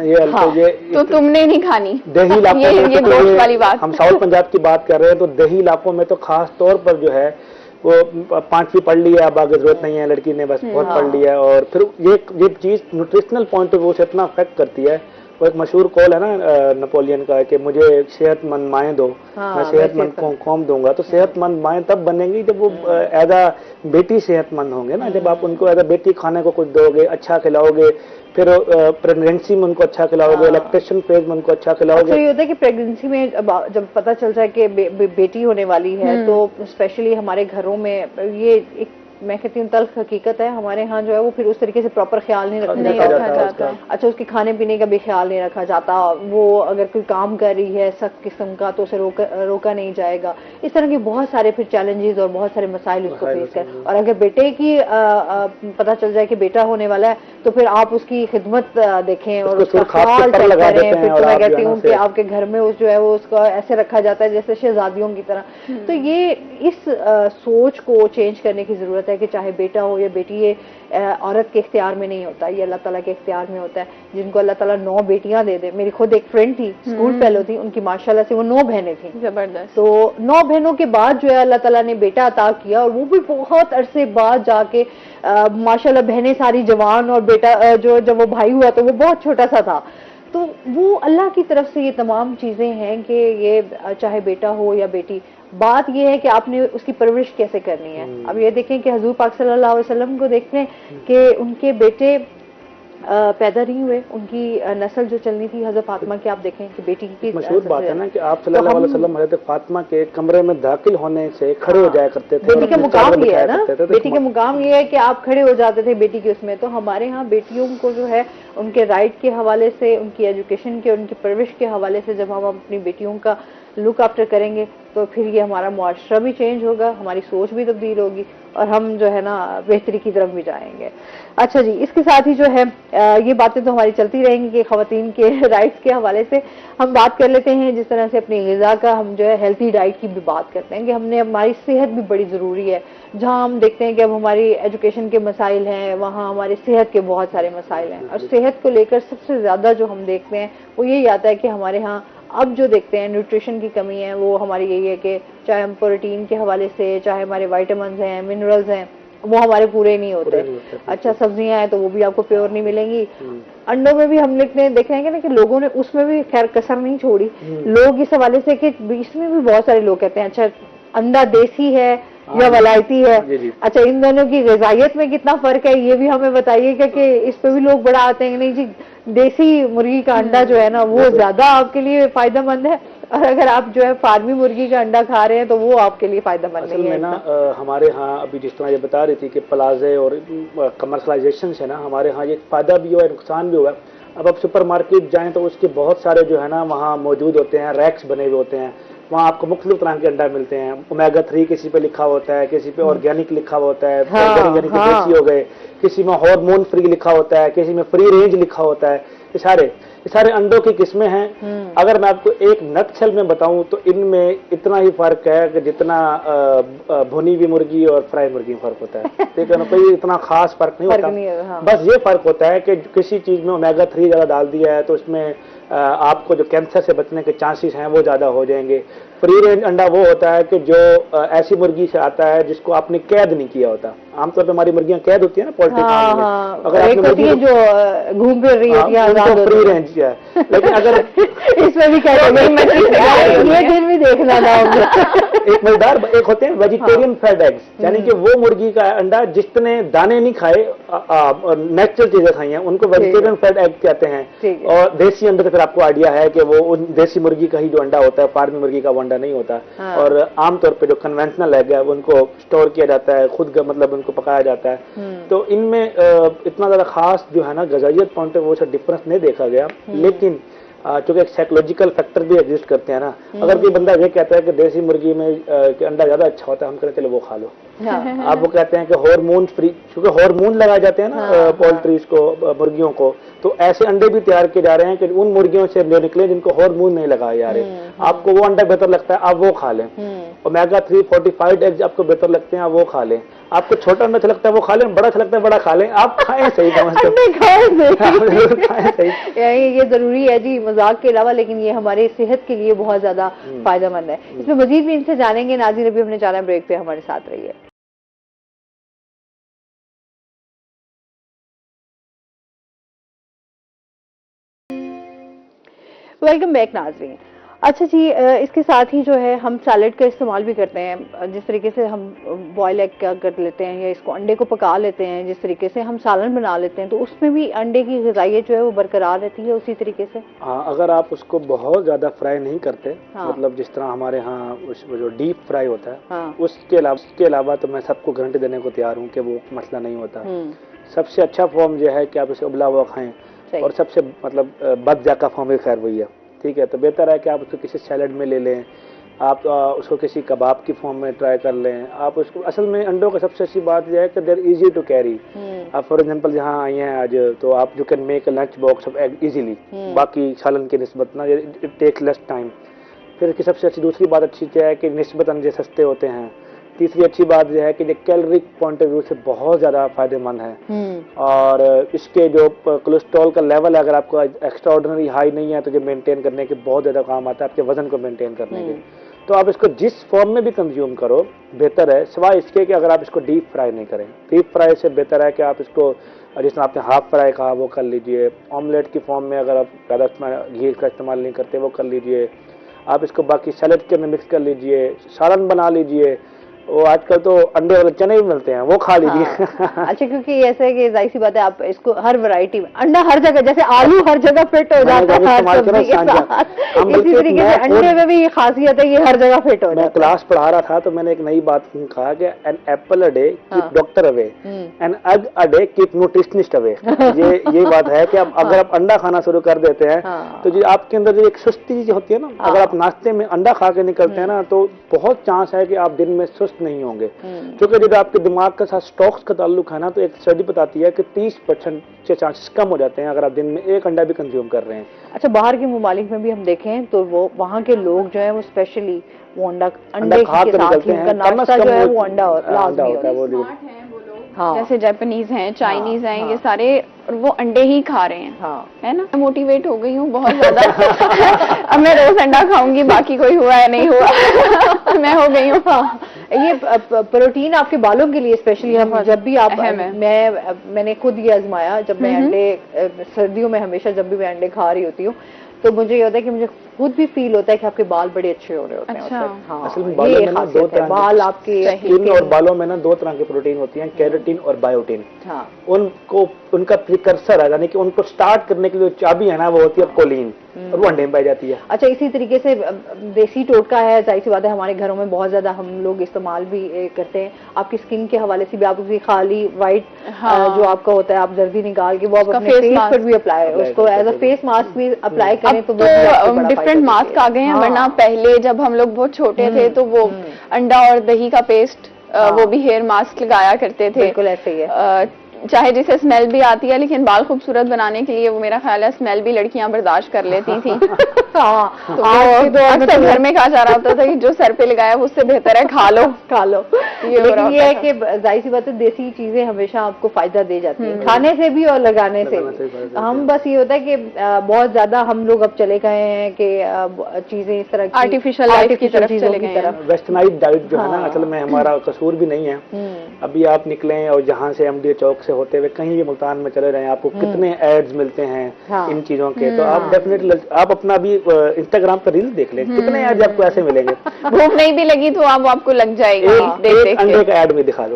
تو تم نے نہیں کھانی. دیہی علاقوں یہ گوشت والی بات, ہم ساؤتھ پنجاب کی بات کر رہے ہیں, تو دیہی علاقوں میں تو خاص طور پر جو ہے وہ 5ویں پڑھ لی ہے, اب آگے ضرورت نہیں ہے, لڑکی نے بس بہت پڑھ لیا ہے. اور پھر یہ چیز نیوٹریشنل پوائنٹ آف ویو سے اتنا افیکٹ کرتی ہے. وہ ایک مشہور کال ہے نا نپولین کا کہ مجھے صحت مند مائیں دو, میں صحت مند قوم دوں گا. تو صحت مند مائیں تب بنیں گی جب وہ ایز اے بیٹی صحت مند ہوں گے نا. جب آپ ان کو ایز اے بیٹی کھانے کو کچھ دو گے, اچھا کھلاؤ گے, پھر پریگنینسی میں ان کو اچھا کھلاؤ گے, لیکٹیشن فیز میں ان کو اچھا کھلاؤ گے. یہ ہوتا ہے کہ پریگنینسی میں جب پتہ چل جائے کہ بیٹی ہونے والی ہے تو اسپیشلی ہمارے گھروں میں یہ ایک میں کہتی ہوں تلخ حقیقت ہے, ہمارے ہاں جو ہے وہ پھر اس طریقے سے پراپر خیال نہیں رکھا جاتا. اچھا اس کے کھانے پینے کا بھی خیال نہیں رکھا جاتا, وہ اگر کوئی کام کر رہی ہے سخت قسم کا تو اسے روکا نہیں جائے گا. اس طرح کے بہت سارے پھر چیلنجز اور بہت سارے مسائل اس کو فیس کر, اور اگر بیٹے کی پتہ چل جائے کہ بیٹا ہونے والا ہے تو پھر آپ اس کی خدمت دیکھیں اور اس کا خیال چیک کریں. پھر تو میں کہتی ہوں کہ آپ کے گھر میں جو ہے وہ اس کو ایسے رکھا جاتا ہے جیسے شہزادیوں کی طرح. تو یہ اس سوچ کو چینج کرنے کی ضرورت ہے کہ چاہے بیٹا ہو یا بیٹی, یہ عورت کے اختیار میں نہیں ہوتا, یہ اللہ تعالیٰ کے اختیار میں ہوتا ہے. جن کو اللہ تعالیٰ 9 بیٹیاں دے دے, میری خود ایک فرینڈ تھی اسکول فیلو تھی, ان کی ماشاءاللہ سے وہ 9 بہنیں تھیں. زبردست. تو 9 بہنوں کے بعد جو ہے اللہ تعالیٰ نے بیٹا عطا کیا, اور وہ بھی بہت عرصے بعد جا کے ماشاءاللہ بہنیں ساری جوان, اور بیٹا جو جب وہ بھائی ہوا تو وہ بہت چھوٹا سا تھا. تو وہ اللہ کی طرف سے یہ تمام چیزیں ہیں کہ یہ چاہے بیٹا ہو یا بیٹی, بات یہ ہے کہ آپ نے اس کی پرورش کیسے کرنی ہے. اب یہ دیکھیں کہ حضور پاک صلی اللہ علیہ وسلم کو دیکھیں کہ ان کے بیٹے پیدا نہیں ہوئے, ان کی نسل جو چلنی تھی حضرت فاطمہ کی, آپ دیکھیں کہ بیٹی کی مشہور بات ہے نا کہ آپ صلی اللہ علیہ وسلم حضرت فاطمہ کے کمرے میں داخل ہونے سے کھڑے ہو جایا کرتے تھے. بیٹی کا مقام یہ ہے نا, بیٹی کا مقام یہ ہے کہ آپ کھڑے ہو جاتے تھے بیٹی کے اس میں. تو ہمارے ہاں بیٹیوں کو جو ہے ان کے رائٹ کے حوالے سے, ان کی ایجوکیشن کے, ان کی پرورش کے حوالے سے جب ہم اپنی بیٹیوں کا لک آفٹر کریں گے تو پھر یہ ہمارا معاشرہ بھی چینج ہوگا, ہماری سوچ بھی تبدیل ہوگی, اور ہم جو ہے نا بہتری کی طرف بھی جائیں گے. اچھا جی, اس کے ساتھ ہی جو ہے یہ باتیں تو ہماری چلتی رہیں گی کہ خواتین کے رائٹس کے حوالے سے ہم بات کر لیتے ہیں. جس طرح سے اپنی غذا کا ہم جو ہے ہیلتھی ڈائٹ کی بھی بات کرتے ہیں کہ ہم نے, ہماری صحت بھی بڑی ضروری ہے. جہاں ہم دیکھتے ہیں کہ اب ہماری ایجوکیشن کے مسائل ہیں, وہاں ہماری صحت کے بہت سارے مسائل ہیں, اور صحت کو لے کر سب سے زیادہ جو ہم دیکھتے ہیں وہ یہی آتا ہے کہ ہمارے ہاں اب جو دیکھتے ہیں نیوٹریشن کی کمی ہے, وہ ہماری یہی ہے کہ چاہے ہم پروٹین کے حوالے سے, چاہے ہمارے وائٹامنز ہیں, منرلز ہیں, وہ ہمارے پورے نہیں ہوتے. اچھا سبزیاں ہیں تو وہ بھی آپ کو پیور نہیں ملیں گی. انڈوں میں بھی ہم دیکھ رہے ہیں کہ لوگوں نے اس میں بھی خیر کسر نہیں چھوڑی. لوگ اس حوالے سے کہ اس میں بھی بہت سارے لوگ کہتے ہیں اچھا انڈا دیسی ہے یا ولایتی ہے. اچھا ان دونوں کی غذائیت میں کتنا فرق ہے یہ بھی ہمیں بتائیے گا, کہ اس پہ بھی لوگ بڑا آتے ہیں کہ نہیں جی دیسی مرغی کا انڈا جو ہے نا وہ زیادہ آپ کے لیے فائدہ مند ہے, اور اگر آپ جو ہے فارمی مرغی کا انڈا کھا رہے ہیں تو وہ آپ کے لیے فائدہ مند نہیں ہے. نا ہمارے ہاں ابھی جس طرح یہ بتا رہی تھی کہ پلازے اور کمرشلائزیشن سے نا ہمارے ہاں یہ فائدہ بھی ہوا ہے, نقصان بھی ہوا ہے. اب آپ سپر مارکیٹ جائیں تو اس کے بہت سارے جو ہے نا وہاں موجود ہوتے ہیں, ریکس بنے ہوئے ہوتے ہیں, وہاں آپ کو مختلف طرح کے انڈا ملتے ہیں. اومیگا 3 کسی پہ لکھا ہوتا ہے, کسی پہ آرگینک لکھا ہوتا ہے, یعنی کہ دیسی ہو گئے, کسی میں ہارمون فری لکھا ہوتا ہے, کسی میں فری رینج لکھا ہوتا ہے. یہ سارے انڈوں کی قسمیں ہیں. اگر میں آپ کو ایک نٹ شل میں بتاؤں تو ان میں اتنا ہی فرق ہے کہ جتنا بھنی ہوئی مرغی اور فرائی مرغی میں فرق ہوتا ہے. ٹھیک ہے نا, کوئی اتنا خاص فرق نہیں ہوتا. بس یہ فرق ہوتا ہے کہ کسی چیز میں اومیگا 3 زیادہ ڈال دیا ہے تو اس میں آپ کو جو کینسر سے بچنے کے چانسز ہیں وہ زیادہ ہو جائیں گے. فری رینج انڈا وہ ہوتا ہے کہ جو ایسی مرغی سے آتا ہے جس کو آپ نے قید نہیں کیا ہوتا. عام طور پہ ہماری مرغیاں قید ہوتی ہیں نا پولٹری فارم میں, اگر آپ نے مرغی جو گھوم پھر رہی ہوتی ہے فری رینج ہے. لیکن اگر اس میں بھی یہ دن بھی دیکھنا تھا ایک مزیدار ایک ہوتے ہیں ویجیٹیرین فیڈ ایگز, یعنی کہ وہ مرغی کا انڈا جس نے دانے نہیں کھائے, نیچرل چیزیں کھائی ہیں, ان کو ویجیٹیرین فیڈ ایگ کہتے ہیں. اور دیسی انڈے پھر آپ کو آئیڈیا ہے کہ وہ دیسی مرغی کا ہی جو انڈا ہوتا ہے, فارمی مرغی کا وہ انڈا نہیں ہوتا. اور عام طور پہ جو کنونشنل ایگ ہے ان کو اسٹور کیا جاتا ہے, خود مطلب ان کو پکایا جاتا ہے. تو ان میں اتنا زیادہ خاص جو ہے نا غذائیت پوائنٹ وہ سے ڈفرنس نہیں دیکھا گیا. لیکن چونکہ ایک سائیکولوجیکل فیکٹر بھی ایگزسٹ کرتے ہیں نا, اگر کوئی بندہ یہ کہتا ہے کہ دیسی مرغی میں انڈا زیادہ اچھا ہوتا ہے, ہم کہتے ہیں چلو وہ کھا لو. آپ وہ کہتے ہیں کہ ہارمون فری, چونکہ ہارمون لگائے جاتے ہیں نا پولٹریز کو, مرغیوں کو, تو ایسے انڈے بھی تیار کیے جا رہے ہیں کہ ان مرغیوں سے جو نکلے جن کو ہارمون نہیں لگائے جا رہے. آپ کو وہ انڈا بہتر لگتا ہے آپ وہ کھا لیں. اومیگا 3 فورٹیفائڈ ایگز آپ کو بہتر لگتے ہیں آپ وہ کھا لیں. آپ کو چھوٹا انڈا اچھا لگتا ہے وہ کھا لیں, بڑا اچھا لگتا ہے بڑا کھا لیں, آپ کھائیں صحیح. یہ ضروری ہے جی مذاق کے علاوہ, لیکن یہ ہماری صحت کے لیے بہت زیادہ فائدہ مند ہے. اس میں مزید بھی ان سے جانیں گے. ناظرین ابھی ہم نے جانا بریک پہ, ہمارے ساتھ رہیے. ویلکم بیک ناظرین. اچھا جی، اس کے ساتھ ہی جو ہے ہم سیلڈ کا استعمال بھی کرتے ہیں، جس طریقے سے ہم بوائل ایگ کا کر لیتے ہیں یا اس کو انڈے کو پکا لیتے ہیں، جس طریقے سے ہم سالن بنا لیتے ہیں، تو اس میں بھی انڈے کی غذائیت جو ہے وہ برقرار رہتی ہے اسی طریقے سے؟ ہاں، اگر آپ اس کو بہت زیادہ فرائی نہیں کرتے، ہاں، مطلب جس طرح ہمارے ہاں جو ڈیپ فرائی ہوتا ہے، ہاں، اس کے علاوہ تو میں سب کو گارنٹی دینے کو تیار ہوں کہ وہ مسئلہ نہیں ہوتا. سب سے اچھا فارم جو ہے کہ آپ اسے ابلا ہوا کھائیں، صحیح. اور سب سے مطلب بد ذائقہ فارم بھی خیر وہی ہے. ٹھیک ہے، تو بہتر ہے کہ آپ اس کو کسی سیلڈ میں لے لیں، آپ اس کو کسی کباب کی فارم میں ٹرائی کر لیں. آپ اس کو اصل میں انڈوں کا سب سے اچھی بات یہ ہے کہ دیر ایزی ٹو کیری. آپ فار ایگزامپل یہاں آئی ہیں آج، تو آپ you can make a lunch box of egg easily, باقی سالن کی نسبت نا، اٹ ٹیک لیس ٹائم. پھر کی سب سے اچھی دوسری بات اچھی کیا ہے کہ نسبتاً یہ سستے ہوتے ہیں. تیسری اچھی بات یہ ہے کہ یہ کیلری پوائنٹ آف ویو سے بہت زیادہ فائدہ مند ہے، اور اس کے جو کولیسٹرول کا لیول ہے اگر آپ کو ایکسٹرا آرڈنری ہائی نہیں ہے تو یہ مینٹین کرنے کے بہت زیادہ کام آتا ہے، آپ کے وزن کو مینٹین کرنے کے. تو آپ اس کو جس فارم میں بھی کنزیوم کرو بہتر ہے، سوائے اس کے کہ اگر آپ اس کو ڈیپ فرائی نہیں کریں. ڈیپ فرائی سے بہتر ہے کہ آپ اس کو جس میں آپ نے ہاف فرائی کہا وہ کر لیجئے. آملیٹ کی فارم میں اگر آپ زیادہ گھی کا استعمال نہیں کرتے وہ کر لیجئے. آپ اس کو باقی سیلڈ کے میں مکس کر لیجئے، سالن بنا لیجئے. وہ آج کل تو انڈے والے چنے بھی ملتے ہیں، وہ کھا لیجیے. اچھا، کیونکہ ایسا ہے کہ ظاہر سی بات ہے آپ اس کو ہر ورائٹی میں انڈا ہر جگہ، جیسے آلو ہر جگہ فٹ ہو جاتا ہے ہر سبزی کے ساتھ، اسی طریقے سے انڈے میں بھی یہ خاصیت ہے کہ ہر جگہ فٹ ہو جاتا ہے. میں کلاس پڑھا رہا تھا تو میں نے ایک نئی بات کہا کہ an apple a day keep doctor away, an egg a day keep nutritionist away. یہ بات ہے کہ اگر آپ انڈا کھانا شروع کر دیتے ہیں تو جو آپ کے اندر جو ایک سستی ہوتی ہے نا، اگر آپ ناشتے میں انڈا کھا کے نکلتے ہیں نا تو بہت چانس ہے کہ آپ دن میں سست نہیں ہوں گے. کیونکہ جب آپ کے دماغ کے ساتھ اسٹاکس کا تعلق ہے نا، تو ایک اسٹڈی بتاتی ہے کہ 30% کے چانسز کم ہو جاتے ہیں اگر آپ دن میں ایک انڈا بھی کنزیوم کر رہے ہیں. اچھا، باہر کے ممالک میں بھی ہم دیکھیں تو وہ وہاں کے لوگ جو ہیں وہ اسپیشلی وہ انڈے کے ساتھ ہی ان کا ناشتہ جو ہے وہ انڈا لازمی ہوتا ہے. جیسے جاپنیز ہیں، چائنیز ہیں، یہ سارے وہ انڈے ہی کھا رہے ہیں، ہے نا. موٹیویٹ ہو گئی ہوں بہت زیادہ. اب میں روز انڈا کھاؤں گی، باقی کوئی ہوا ہے نہیں ہوا، میں ہو گئی ہوں. یہ پروٹین آپ کے بالوں کے لیے اسپیشلی، ہم جب بھی آپ میں نے خود یہ آزمایا، جب میں انڈے سردیوں میں ہمیشہ جب بھی میں انڈے کھا رہی ہوتی ہوں تو مجھے یہ ہوتا ہے کہ مجھے خود بھی فیل ہوتا ہے کہ آپ کے بال بڑے اچھے ہو رہے ہوتے ہیں. اصل میں بالوں میں نا دو طرح بال آپ کے اسکن اور بالوں میں نا دو طرح کی پروٹین ہوتی ہیں، کیراٹین اور بایوٹین. ان کا پریکرسر ہے، یعنی کہ ان کو سٹارٹ کرنے کے لیے چابی ہے نا، وہ ہوتی ہے کولین، اور وہ انڈے میں پائی جاتی ہے. اچھا، اسی طریقے سے دیسی ٹوٹکا ہے، ظاہر سی بات ہے ہمارے گھروں میں بہت زیادہ ہم لوگ استعمال بھی کرتے ہیں. آپ کی اسکن کے حوالے سے بھی آپ کی خالی وائٹ جو آپ کا ہوتا ہے، آپ زردی نکال کے وہ آپ اپنے فیس پر بھی اپلائی، اس کو ایز اے فیس ماسک بھی اپلائی کریں تو ڈفرینٹ ماسک آ گئے ہیں. ورنہ پہلے جب ہم لوگ بہت چھوٹے تھے تو وہ انڈا اور دہی کا پیسٹ، وہ بھی ہیئر ماسک لگایا کرتے تھے. بالکل ایسے ہی ہے، چاہے جسے اسمیل بھی آتی ہے لیکن بال خوبصورت بنانے کے لیے وہ میرا خیال ہے اسمیل بھی لڑکیاں برداشت کر لیتی تھیں. تو اکثر گھر میں کہا جا رہا ہوتا تھا کہ جو سر پہ لگایا اس سے بہتر ہے کھا لو. لیکن یہ ہے کہ ظاہر سی بات ہے دیسی چیزیں ہمیشہ آپ کو فائدہ دے جاتی ہیں، کھانے سے بھی اور لگانے سے بھی. ہم بس یہ ہوتا ہے کہ بہت زیادہ ہم لوگ اب چلے گئے ہیں کہ چیزیں اس طرح آرٹیفیشل لائف کی طرف چلے گئے ہیں. ویسٹرنائز ڈائٹ جو ہے نا، اصل میں ہمارا قصور بھی نہیں ہے. ابھی آپ نکلیں اور جہاں سے MDA چوک سے ہوتے ہوئے کہیں بھی ملتان میں چلے رہے ہیں، آپ کو کتنے ایڈز ملتے ہیں ان چیزوں کے. تو آپ ڈیفینیٹلی آپ اپنا بھی انسٹاگرام پر ریل دیکھ لیں، کتنے ایڈز آپ کو ایسے ملیں گے. بھوک نہیں بھی لگی تو آپ کو لگ جائے گی، ایک انڈے کا ایڈ میں دکھا دو.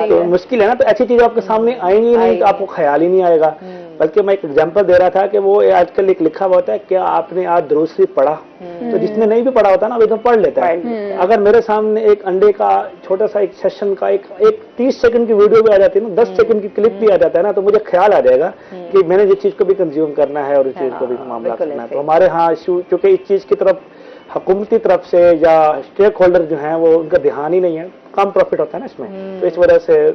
تو مشکل ہے نا، تو ایسی چیزیں آپ کے سامنے آئیں گی نہیں تو آپ کو خیال ہی نہیں آئے گا. بلکہ میں ایک ایگزامپل دے رہا تھا کہ وہ آج کل ایک لکھا ہوا ہوتا ہے کہ آپ نے آج درود شریف پڑھا، تو جس نے نہیں بھی پڑھا ہوتا نا وہ تو پڑھ لیتا ہے. اگر میرے سامنے ایک انڈے کا چھوٹا سا ایک سیشن کا ایک 30 سیکنڈ کی ویڈیو بھی آ جاتی ہے نا، 10 سیکنڈ کی کلپ بھی آ جاتا ہے نا، تو مجھے خیال آ جائے گا کہ میں نے جس چیز کو بھی کنزیوم کرنا ہے اور اس چیز کو بھی معاملہ کرنا ہے. تو ہمارے ہاں چونکہ اس چیز کی طرف حکومتی طرف سے یا اسٹیک ہولڈر جو ہیں وہ ان کا دھیان ہی نہیں ہے. کم پروفٹ ہوتا ہے نا اس میں، تو اس وجہ سے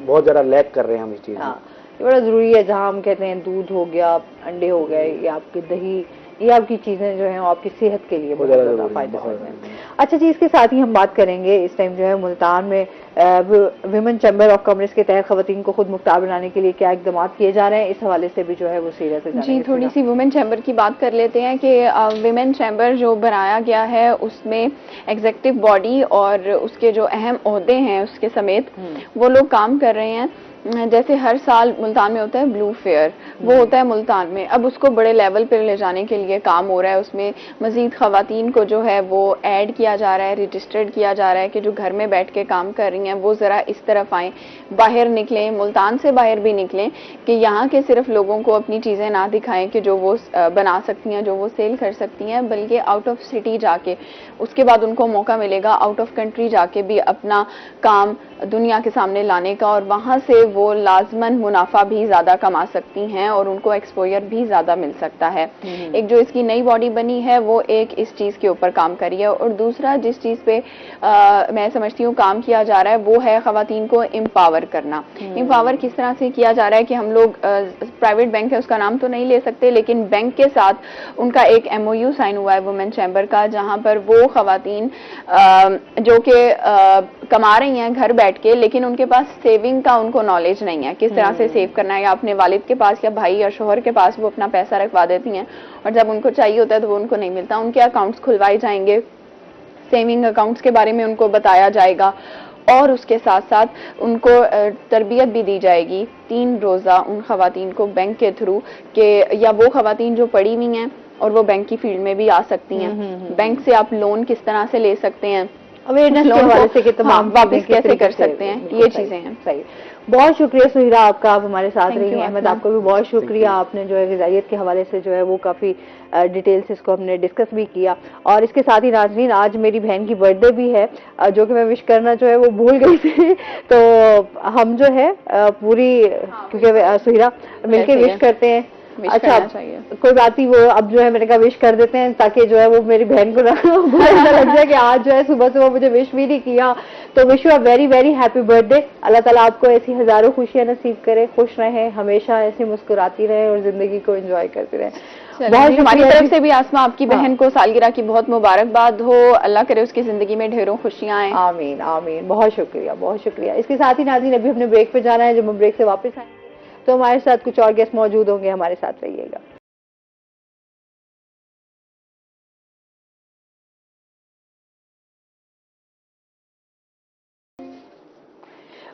بہت زیادہ لیک کر رہے ہیں ہم اس چیز میں. یہ بڑا ضروری ہے، جہاں ہم کہتے ہیں دودھ ہو گیا، انڈے ہو گئے، یا آپ کی دہی، یہ آپ کی چیزیں جو ہیں آپ کی صحت کے لیے بہت زیادہ فائدہ مند ہیں. اچھا جی، اس کے ساتھ ہی ہم بات کریں گے اس ٹائم جو ہے ملتان میں ویمن چیمبر آف کامرس کے تحت خواتین کو خود مختار بنانے کے لیے کیا اقدامات کیے جا رہے ہیں، اس حوالے سے بھی جو ہے وہ سیرت سے جانیں گے. جی، تھوڑی سی ویمن چیمبر کی بات کر لیتے ہیں کہ ویمن چیمبر جو بنایا گیا ہے اس میں ایگزیکٹو باڈی اور اس کے جو اہم عہدے ہیں اس کے سمیت وہ لوگ کام کر رہے ہیں. جیسے ہر سال ملتان میں ہوتا ہے بلو فیئر، وہ ہوتا ہے ملتان میں، اب اس کو بڑے لیول پہ لے جانے کے لیے کام ہو رہا ہے، اس میں مزید خواتین کو جو ہے وہ ایڈ کیا جا رہا ہے، رجسٹرڈ کیا جا رہا ہے کہ جو گھر میں بیٹھ کے کام کر رہی ہیں وہ ذرا اس طرف آئیں، باہر نکلیں، ملتان سے باہر بھی نکلیں، کہ یہاں کے صرف لوگوں کو اپنی چیزیں نہ دکھائیں کہ جو وہ بنا سکتی ہیں، جو وہ سیل کر سکتی ہیں، بلکہ آؤٹ آف سٹی جا کے اس کے بعد ان کو موقع ملے گا آؤٹ آف کنٹری جا کے بھی اپنا کام دنیا کے سامنے لانے کا، اور وہاں سے وہ لازماً منافع بھی زیادہ کما سکتی ہیں اور ان کو ایکسپوئر بھی زیادہ مل سکتا ہے۔ ایک جو اس کی نئی باڈی بنی ہے وہ ایک اس چیز کے اوپر کام کری ہے، اور دوسرا جس چیز پہ میں سمجھتی ہوں کام کیا جا رہا ہے وہ ہے خواتین کو امپاور کرنا۔ امپاور کس طرح سے کیا جا رہا ہے کہ ہم لوگ پرائیویٹ بینک ہے اس کا نام تو نہیں لے سکتے، لیکن بینک کے ساتھ ان کا ایک ایم او یو سائن ہوا ہے وومن چیمبر کا، جہاں پر وہ خواتین جو کہ کما رہی ہیں گھر بیٹھ کے، لیکن ان کے پاس سیونگ کا ان کو نالج نہیں ہے، کس طرح سے سیو کرنا ہے، یا اپنے والد کے پاس یا بھائی یا شوہر کے پاس وہ اپنا پیسہ رکھوا دیتی ہیں اور جب ان کو چاہیے ہوتا ہے تو وہ ان کو نہیں ملتا۔ ان کے اکاؤنٹس کھلوائے جائیں گے، سیونگ اکاؤنٹس کے بارے میں ان کو بتایا جائے گا، اور اس کے ساتھ ساتھ ان کو تربیت بھی دی جائے گی 3 روزہ ان خواتین کو بینک کے تھرو، کہ یا وہ خواتین جو پڑھی ہوئی ہیں اور وہ بینک کی فیلڈ میں بھی آ سکتی ہیں، بینک سے آپ لون کس طرح سے لے سکتے ہیں، اویئرنیس کے حوالے سے کہ تمام واپس کیسے کر سکتے ہیں، یہ چیزیں ہیں۔ صحیح، بہت شکریہ سہیرا آپ کا، آپ ہمارے ساتھ رہی ہیں۔ احمد آپ کو بھی بہت شکریہ، آپ نے جو ہے غذائیت کے حوالے سے جو ہے وہ کافی ڈیٹیل سے اس کو ہم نے ڈسکس بھی کیا، اور اس کے ساتھ ہی ناظرین آج میری بہن کی برتھ ڈے بھی ہے، جو کہ میں وش کرنا جو ہے وہ بھول گئی تھی، تو ہم جو ہے پوری کیونکہ سہیرا مل کے وش کرتے ہیں۔ اچھا کوئی بات نہیں، وہ اب جو ہے میں نے کہا وش کر دیتے ہیں تاکہ جو ہے وہ میری بہن کو ایسا لگ جائے کہ آج جو ہے صبح صبح مجھے وش بھی نہیں کیا، تو wish you a very very happy birthday. اللہ تعالیٰ آپ کو ایسی ہزاروں خوشیاں نصیب کرے، خوش رہیں، ہمیشہ ایسی مسکراتی رہیں اور زندگی کو انجوائے کرتے رہیں۔ بہت ہماری طرف سے بھی آسما آپ کی بہن کو سالگرہ کی بہت مبارکباد ہو، اللہ کرے اس کی زندگی میں ڈھیروں خوشیاں آئیں۔ آمین آمین، بہت شکریہ بہت شکریہ۔ اس کے ساتھ ہی ناظرین ابھی ہم نے بریک پہ جانا ہے، جب ہم بریک سے واپس آئیں گے تو ہمارے ساتھ کچھ اور گیسٹ موجود ہوں گے، ہمارے ساتھ رہیے گا۔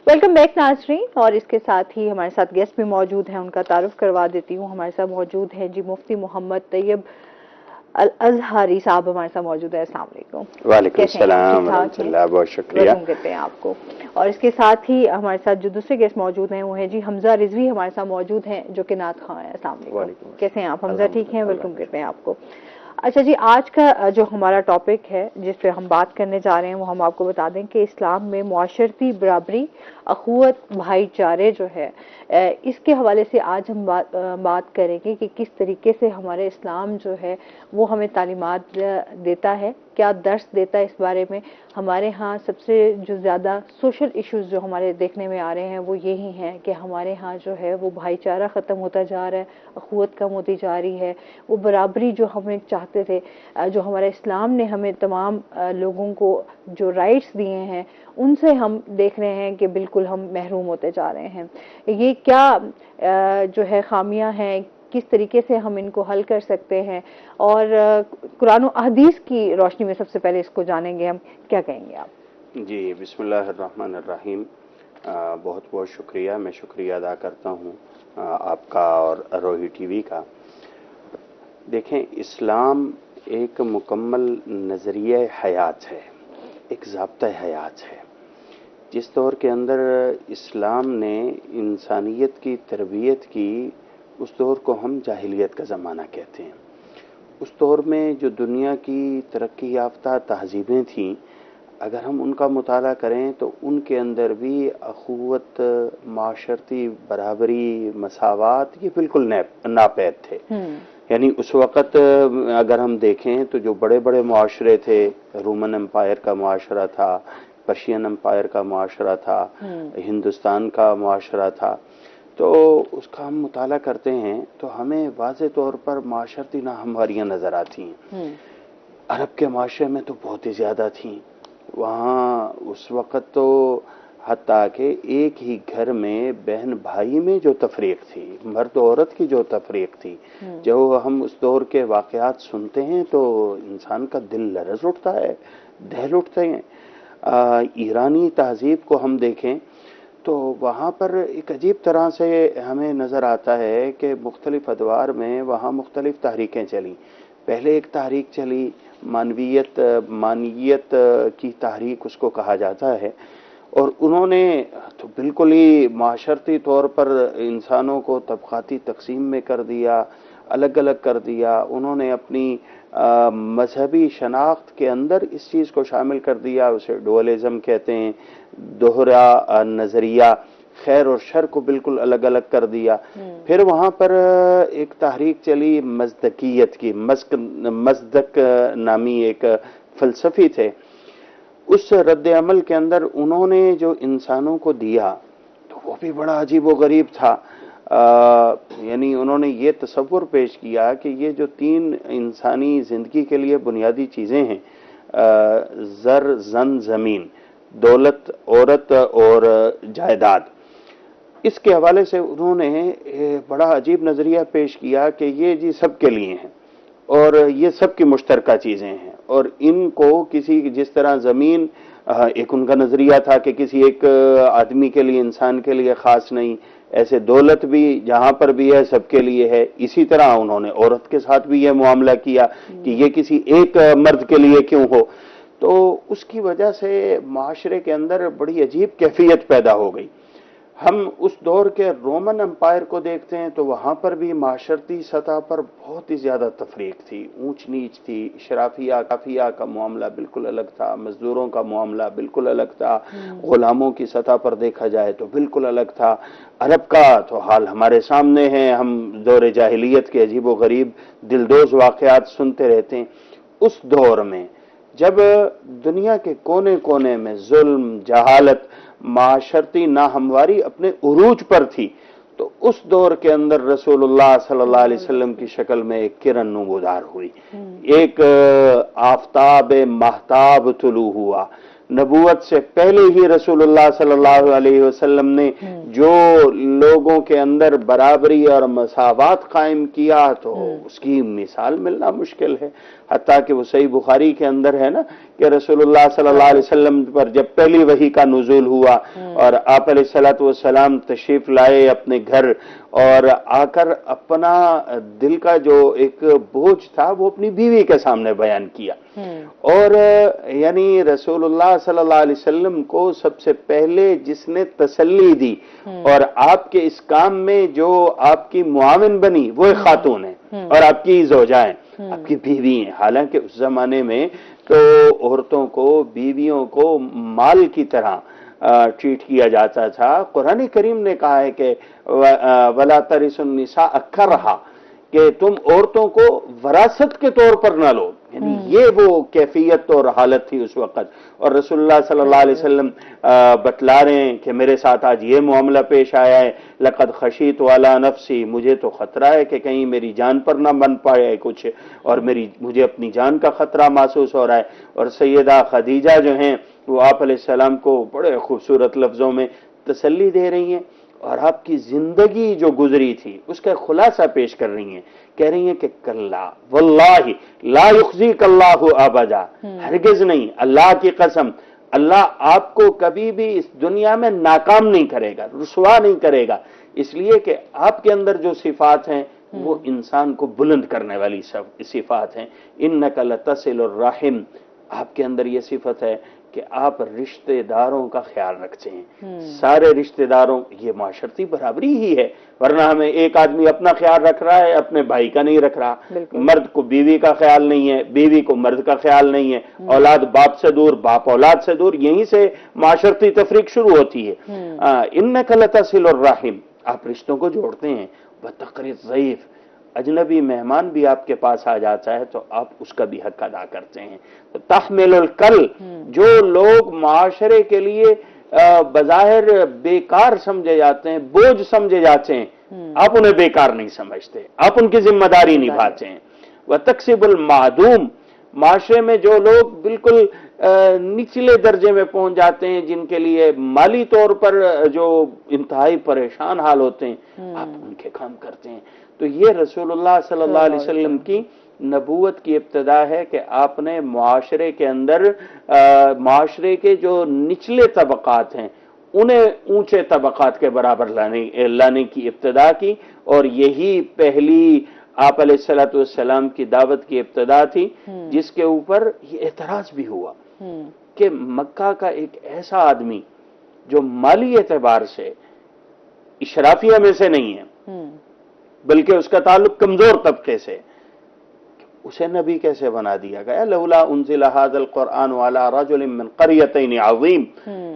ویلکم بیک ناظرین، اور اس کے ساتھ ہی ہمارے ساتھ گیسٹ بھی موجود ہیں، ان کا تعارف کروا دیتی ہوں۔ ہمارے ساتھ موجود ہیں جی مفتی محمد طیب الازہری صاحب، ہمارے ساتھ موجود ہیں۔ السلام علیکم۔ وعلیکم السلام ورحمۃ اللہ، بہت شکریہ۔ ویلکم کہتے ہیں آپ کو۔ اور اس کے ساتھ ہی ہمارے ساتھ جو دوسرے گیسٹ موجود ہیں وہ ہیں جی حمزہ رضوی، ہمارے ساتھ موجود ہیں جو کہ نعت خواں ہیں۔ السلام علیکم، کیسے ہیں آپ حمزہ؟ ٹھیک ہیں، ویلکم کہتے ہیں آپ کو۔ اچھا جی، آج کا جو ہمارا ٹاپک ہے جس پہ ہم بات کرنے جا رہے ہیں وہ ہم آپ کو بتا دیں کہ اسلام میں معاشرتی برابری، اخوت، بھائی چارے جو ہے اس کے حوالے سے آج ہم بات کریں گے کہ کس طریقے سے ہمارے اسلام جو ہے وہ ہمیں تعلیمات دیتا ہے، کیا درس دیتا ہے اس بارے میں۔ ہمارے ہاں سب سے جو زیادہ سوشل ایشوز جو ہمارے دیکھنے میں آ رہے ہیں وہ یہی ہیں کہ ہمارے ہاں جو ہے وہ بھائی چارہ ختم ہوتا جا رہا ہے، اخوت کم ہوتی جا رہی ہے، وہ برابری جو ہمیں چاہتے تھے، جو ہمارے اسلام نے ہمیں تمام لوگوں کو جو رائٹس دیے ہیں ان سے ہم دیکھ رہے ہیں کہ بالکل ہم محروم ہوتے جا رہے ہیں۔ یہ کیا جو ہے خامیاں ہیں، کس طریقے سے ہم ان کو حل کر سکتے ہیں، اور قرآن و احادیث کی روشنی میں سب سے پہلے اس کو جانیں گے ہم، کیا کہیں گے آپ؟ جی بسم اللہ الرحمن الرحیم، بہت بہت شکریہ، میں شکریہ ادا کرتا ہوں آپ کا اور روہی ٹی وی کا۔ دیکھیں، اسلام ایک مکمل نظریہ حیات ہے، ایک ضابطہ حیات ہے، جس دور کے اندر اسلام نے انسانیت کی تربیت کی، اس دور کو ہم جاہلیت کا زمانہ کہتے ہیں۔ اس دور میں جو دنیا کی ترقی یافتہ تہذیبیں تھیں، اگر ہم ان کا مطالعہ کریں تو ان کے اندر بھی اخوت، معاشرتی برابری، مساوات یہ بالکل ناپید تھے۔ یعنی اس وقت اگر ہم دیکھیں تو جو بڑے بڑے معاشرے تھے، رومن امپائر کا معاشرہ تھا، پرشین امپائر کا معاشرہ تھا، ہندوستان کا معاشرہ تھا، تو اس کا ہم مطالعہ کرتے ہیں تو ہمیں واضح طور پر معاشرتی ناہمواریاں نظر آتی ہیں۔ عرب کے معاشرے میں تو بہت ہی زیادہ تھیں، وہاں اس وقت تو حتیٰ کہ ایک ہی گھر میں بہن بھائی میں جو تفریق تھی، مرد عورت کی جو تفریق تھی، جو ہم اس دور کے واقعات سنتے ہیں تو انسان کا دل لرز اٹھتا ہے، دہل اٹھتے ہیں۔ ایرانی تہذیب کو ہم دیکھیں تو وہاں پر ایک عجیب طرح سے ہمیں نظر آتا ہے کہ مختلف ادوار میں وہاں مختلف تحریکیں چلیں. پہلے ایک تحریک چلی مانیت کی تحریک اس کو کہا جاتا ہے، اور انہوں نے تو بالکل ہی معاشرتی طور پر انسانوں کو طبقاتی تقسیم میں کر دیا، الگ الگ کر دیا. انہوں نے اپنی مذہبی شناخت کے اندر اس چیز کو شامل کر دیا، اسے ڈوئلزم کہتے ہیں، دوہرا نظریہ، خیر اور شر کو بالکل الگ الگ کر دیا. پھر وہاں پر ایک تحریک چلی مزدکیت کی، مزدک نامی ایک فلسفی تھے. اس رد عمل کے اندر انہوں نے جو انسانوں کو دیا تو وہ بھی بڑا عجیب و غریب تھا. یعنی انہوں نے یہ تصور پیش کیا کہ یہ جو 3 انسانی زندگی کے لیے بنیادی چیزیں ہیں، زر، زن، زمین، دولت، عورت اور جائیداد، اس کے حوالے سے انہوں نے بڑا عجیب نظریہ پیش کیا کہ یہ جی سب کے لیے ہیں اور یہ سب کی مشترکہ چیزیں ہیں، اور ان کو کسی، جس طرح زمین ایک ان کا نظریہ تھا کہ کسی ایک آدمی کے لیے، انسان کے لیے خاص نہیں، ایسے دولت بھی جہاں پر بھی ہے سب کے لیے ہے. اسی طرح انہوں نے عورت کے ساتھ بھی یہ معاملہ کیا کہ یہ کسی ایک مرد کے لیے کیوں ہو. تو اس کی وجہ سے معاشرے کے اندر بڑی عجیب کیفیت پیدا ہو گئی. ہم اس دور کے رومن امپائر کو دیکھتے ہیں تو وہاں پر بھی معاشرتی سطح پر بہت ہی زیادہ تفریق تھی، اونچ نیچ تھی، اشرافیہ کافیہ کا معاملہ بالکل الگ تھا، مزدوروں کا معاملہ بالکل الگ تھا، غلاموں کی سطح پر دیکھا جائے تو بالکل الگ تھا. عرب کا تو حال ہمارے سامنے ہے، ہم دور جاہلیت کے عجیب و غریب دلدوز واقعات سنتے رہتے ہیں. اس دور میں جب دنیا کے کونے کونے میں ظلم، جہالت، معاشرتی ناہمواری اپنے عروج پر تھی، تو اس دور کے اندر رسول اللہ صلی اللہ علیہ وسلم کی شکل میں ایک کرن نمودار ہوئی، ایک آفتاب مہتاب طلوع ہوا. نبوت سے پہلے ہی رسول اللہ صلی اللہ علیہ وسلم نے جو لوگوں کے اندر برابری اور مساوات قائم کیا تو اس کی مثال ملنا مشکل ہے. حتیٰ کہ وہ صحیح بخاری کے اندر ہے نا کہ رسول اللہ صلی اللہ علیہ وسلم پر جب پہلی وحی کا نزول ہوا اور آپ علیہ الصلوۃ والسلام تشریف لائے اپنے گھر، اور آ کر اپنا دل کا جو ایک بوجھ تھا وہ اپنی بیوی کے سامنے بیان کیا. اور یعنی رسول اللہ صلی اللہ علیہ وسلم کو سب سے پہلے جس نے تسلی دی اور آپ کے اس کام میں جو آپ کی معاون بنی وہ ایک خاتون ہے اور آپ کی زوجہ ہیں، آپ کی بیوی ہیں. حالانکہ اس زمانے میں تو عورتوں کو، بیویوں کو مال کی طرح ٹریٹ کیا جاتا تھا. قرآن کریم نے کہا ہے کہ وَلَا تَرِثُ النِّسَاءَ كَرْهًا، کہ تم عورتوں کو وراثت کے طور پر نہ لو. یعنی یہ وہ کیفیت اور حالت تھی اس وقت. اور رسول اللہ صلی اللہ علیہ وسلم بتلا رہے ہیں کہ میرے ساتھ آج یہ معاملہ پیش آیا ہے، لقد خشیت علی نفسی، مجھے تو خطرہ ہے کہ کہیں میری جان پر نہ بن پائے کچھ، اور مجھے اپنی جان کا خطرہ محسوس ہو رہا ہے. اور سیدہ خدیجہ جو ہیں وہ آپ علیہ السلام کو بڑے خوبصورت لفظوں میں تسلی دے رہی ہیں، اور آپ کی زندگی جو گزری تھی اس کا خلاصہ پیش کر رہی ہیں. کہہ رہی ہیں کہ کلا واللہ لا یخزیک اللہ ابدا، ہرگز نہیں، اللہ کی قسم، اللہ آپ کو کبھی بھی اس دنیا میں ناکام نہیں کرے گا، رسوا نہیں کرے گا. اس لیے کہ آپ کے اندر جو صفات ہیں وہ انسان کو بلند کرنے والی صفات ہیں. انک لتصل الرحم، آپ کے اندر یہ صفت ہے کہ آپ رشتہ داروں کا خیال رکھتے ہیں. سارے رشتہ داروں، یہ معاشرتی برابری ہی ہے، ورنہ ہمیں ایک آدمی اپنا خیال رکھ رہا ہے، اپنے بھائی کا نہیں رکھ رہا. مرد کو بیوی کا خیال نہیں ہے، بیوی کو مرد کا خیال نہیں ہے، اولاد باپ سے دور، باپ اولاد سے دور. یہیں سے معاشرتی تفریق شروع ہوتی ہے. انک لتصل الرحم، آپ رشتوں کو جوڑتے ہیں. وتقری الضیف، اجنبی مہمان بھی آپ کے پاس آ جاتا ہے تو آپ اس کا بھی حق ادا کرتے ہیں. تحمل الکل، جو لوگ معاشرے کے لیے بظاہر بیکار سمجھے جاتے ہیں، بوجھ سمجھے جاتے ہیں، آپ انہیں بیکار نہیں سمجھتے، آپ ان کی ذمہ داری نبھاتے ہیں. وتکسب المعدوم، معاشرے میں جو لوگ بالکل نچلے درجے میں پہنچ جاتے ہیں، جن کے لیے مالی طور پر جو انتہائی پریشان حال ہوتے ہیں، آپ ان کے کام کرتے ہیں. تو یہ رسول اللہ صلی اللہ علیہ وسلم کی نبوت کی ابتدا ہے کہ آپ نے معاشرے کے اندر معاشرے کے جو نچلے طبقات ہیں انہیں اونچے طبقات کے برابر لانے کی ابتدا کی، اور یہی پہلی آپ علیہ الصلوۃ والسلام کی دعوت کی ابتدا تھی، جس کے اوپر یہ اعتراض بھی ہوا کہ مکہ کا ایک ایسا آدمی جو مالی اعتبار سے اشرافیہ میں سے نہیں ہے بلکہ اس کا تعلق کمزور طبقے سے، اسے نبی کیسے بنا دیا گیا؟ لولا انزل هذا القرآن على رجل من قريتين عظیم،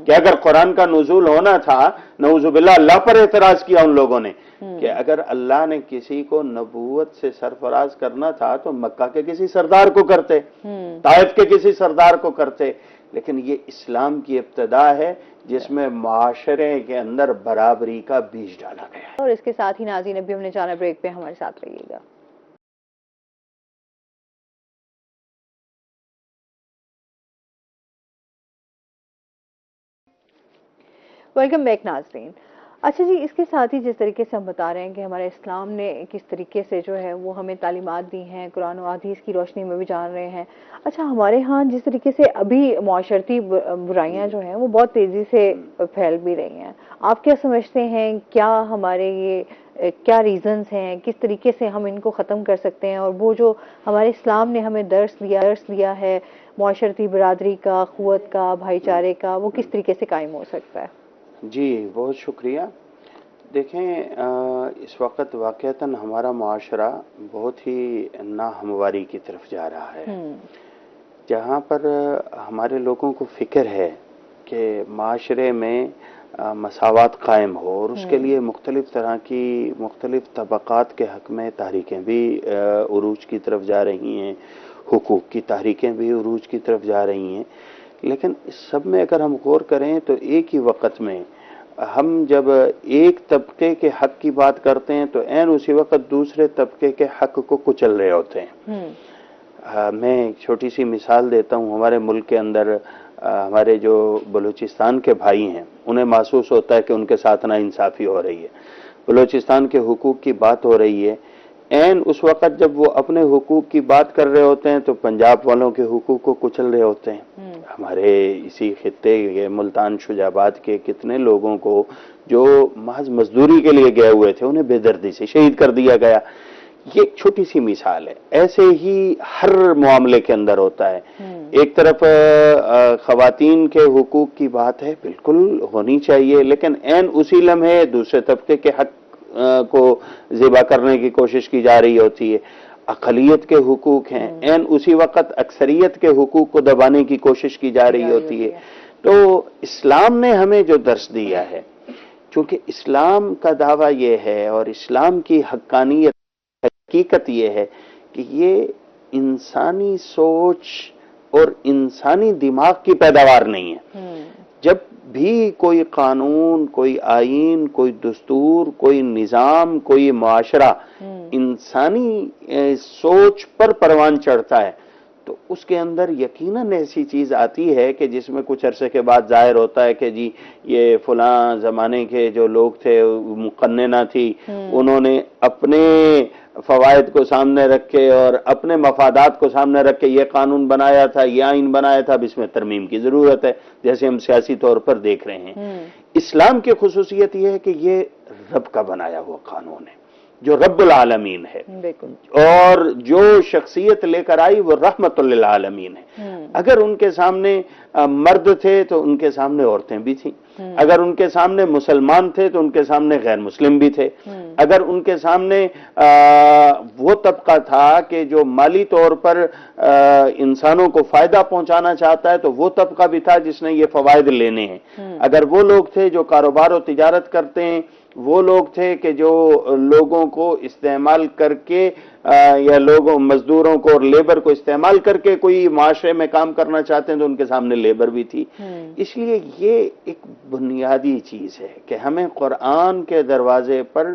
کہ اگر قرآن کا نزول ہونا تھا، نعوذ باللہ اللہ پر اعتراض کیا ان لوگوں نے کہ اگر اللہ نے کسی کو نبوت سے سرفراز کرنا تھا تو مکہ کے کسی سردار کو کرتے، طائف کے کسی سردار کو کرتے، لیکن یہ اسلام کی ابتدا ہے جس میں معاشرے کے اندر برابری کا بیج ڈالا گیا ہے۔ اور اس کے ساتھ ہی ناظرین ابھی ہم نے جانا بریک پہ، ہمارے ساتھ رہیے گا۔ ویلکم بیک ناظرین۔ اچھا جی، اس کے ساتھ ہی جس طریقے سے ہم بتا رہے ہیں کہ ہمارے اسلام نے کس طریقے سے جو ہے وہ ہمیں تعلیمات دی ہیں، قرآن و حدیث کی روشنی میں بھی جان رہے ہیں۔ اچھا، ہمارے ہاں جس طریقے سے ابھی معاشرتی برائیاں جو ہیں وہ بہت تیزی سے پھیل بھی رہی ہیں، آپ کیا سمجھتے ہیں؟ کیا ہمارے یہ کیا ریزنز ہیں؟ کس طریقے سے ہم ان کو ختم کر سکتے ہیں؟ اور وہ جو ہمارے اسلام نے ہمیں درس دیا ہے معاشرتی برادری کا، قوت کا، بھائی چارے کا، وہ کس طریقے سے قائم ہو سکتا ہے؟ جی بہت شکریہ۔ دیکھیں، اس وقت واقعتاً ہمارا معاشرہ بہت ہی ناہمواری کی طرف جا رہا ہے، جہاں پر ہمارے لوگوں کو فکر ہے کہ معاشرے میں مساوات قائم ہو، اور اس کے لیے مختلف طرح کی مختلف طبقات کے حق میں تحریکیں بھی عروج کی طرف جا رہی ہیں، حقوق کی تحریکیں بھی عروج کی طرف جا رہی ہیں، لیکن اس سب میں اگر ہم غور کریں تو ایک ہی وقت میں ہم جب ایک طبقے کے حق کی بات کرتے ہیں تو عین اسی وقت دوسرے طبقے کے حق کو کچل رہے ہوتے ہیں۔ میں ایک چھوٹی سی مثال دیتا ہوں۔ ہمارے ملک کے اندر ہمارے جو بلوچستان کے بھائی ہیں انہیں محسوس ہوتا ہے کہ ان کے ساتھ ناانصافی ہو رہی ہے، بلوچستان کے حقوق کی بات ہو رہی ہے، عین اس وقت جب وہ اپنے حقوق کی بات کر رہے ہوتے ہیں تو پنجاب والوں کے حقوق کو کچل رہے ہوتے ہیں۔ ہمارے اسی خطے کے ملتان شجاع آباد کے کتنے لوگوں کو جو محض مزدوری کے لیے گئے ہوئے تھے انہیں بے دردی سے شہید کر دیا گیا۔ یہ ایک چھوٹی سی مثال ہے، ایسے ہی ہر معاملے کے اندر ہوتا ہے۔ ایک طرف خواتین کے حقوق کی بات ہے، بالکل ہونی چاہیے، لیکن عین اسی لمحے دوسرے طبقے کے حق کو ذبح کرنے کی کوشش کی جا رہی ہوتی ہے۔ اقلیت کے حقوق ہیں، عین اسی وقت اکثریت کے حقوق کو دبانے کی کوشش کی جا رہی ہوتی ہے۔ تو اسلام نے ہمیں جو درس دیا ہے، چونکہ اسلام کا دعویٰ یہ ہے اور اسلام کی حقانیت حقیقت یہ ہے کہ یہ انسانی سوچ اور انسانی دماغ کی پیداوار نہیں ہے۔ جب بھی کوئی قانون، کوئی آئین، کوئی دستور، کوئی نظام، کوئی معاشرہ انسانی سوچ پر پروان چڑھتا ہے تو اس کے اندر یقیناً ایسی چیز آتی ہے کہ جس میں کچھ عرصے کے بعد ظاہر ہوتا ہے کہ جی یہ فلاں زمانے کے جو لوگ تھے، مقننہ تھی، انہوں نے اپنے فوائد کو سامنے رکھ کے اور اپنے مفادات کو سامنے رکھ کے یہ قانون بنایا تھا، یہ آئین بنایا تھا، اب اس میں ترمیم کی ضرورت ہے، جیسے ہم سیاسی طور پر دیکھ رہے ہیں۔ اسلام کی خصوصیت یہ ہے کہ یہ رب کا بنایا ہوا قانون ہے جو رب العالمین ہے، اور جو شخصیت لے کر آئی وہ رحمت للعالمین ہے۔ اگر ان کے سامنے مرد تھے تو ان کے سامنے عورتیں بھی تھیں، اگر ان کے سامنے مسلمان تھے تو ان کے سامنے غیر مسلم بھی تھے، اگر ان کے سامنے وہ طبقہ تھا کہ جو مالی طور پر انسانوں کو فائدہ پہنچانا چاہتا ہے تو وہ طبقہ بھی تھا جس نے یہ فوائد لینے ہیں، اگر وہ لوگ تھے جو کاروبار و تجارت کرتے ہیں، وہ لوگ تھے کہ جو لوگوں کو استعمال کر کے یا لوگوں مزدوروں کو اور لیبر کو استعمال کر کے کوئی معاشرے میں کام کرنا چاہتے ہیں تو ان کے سامنے لیبر بھی تھی۔ اس لیے یہ ایک بنیادی چیز ہے کہ ہمیں قرآن کے دروازے پر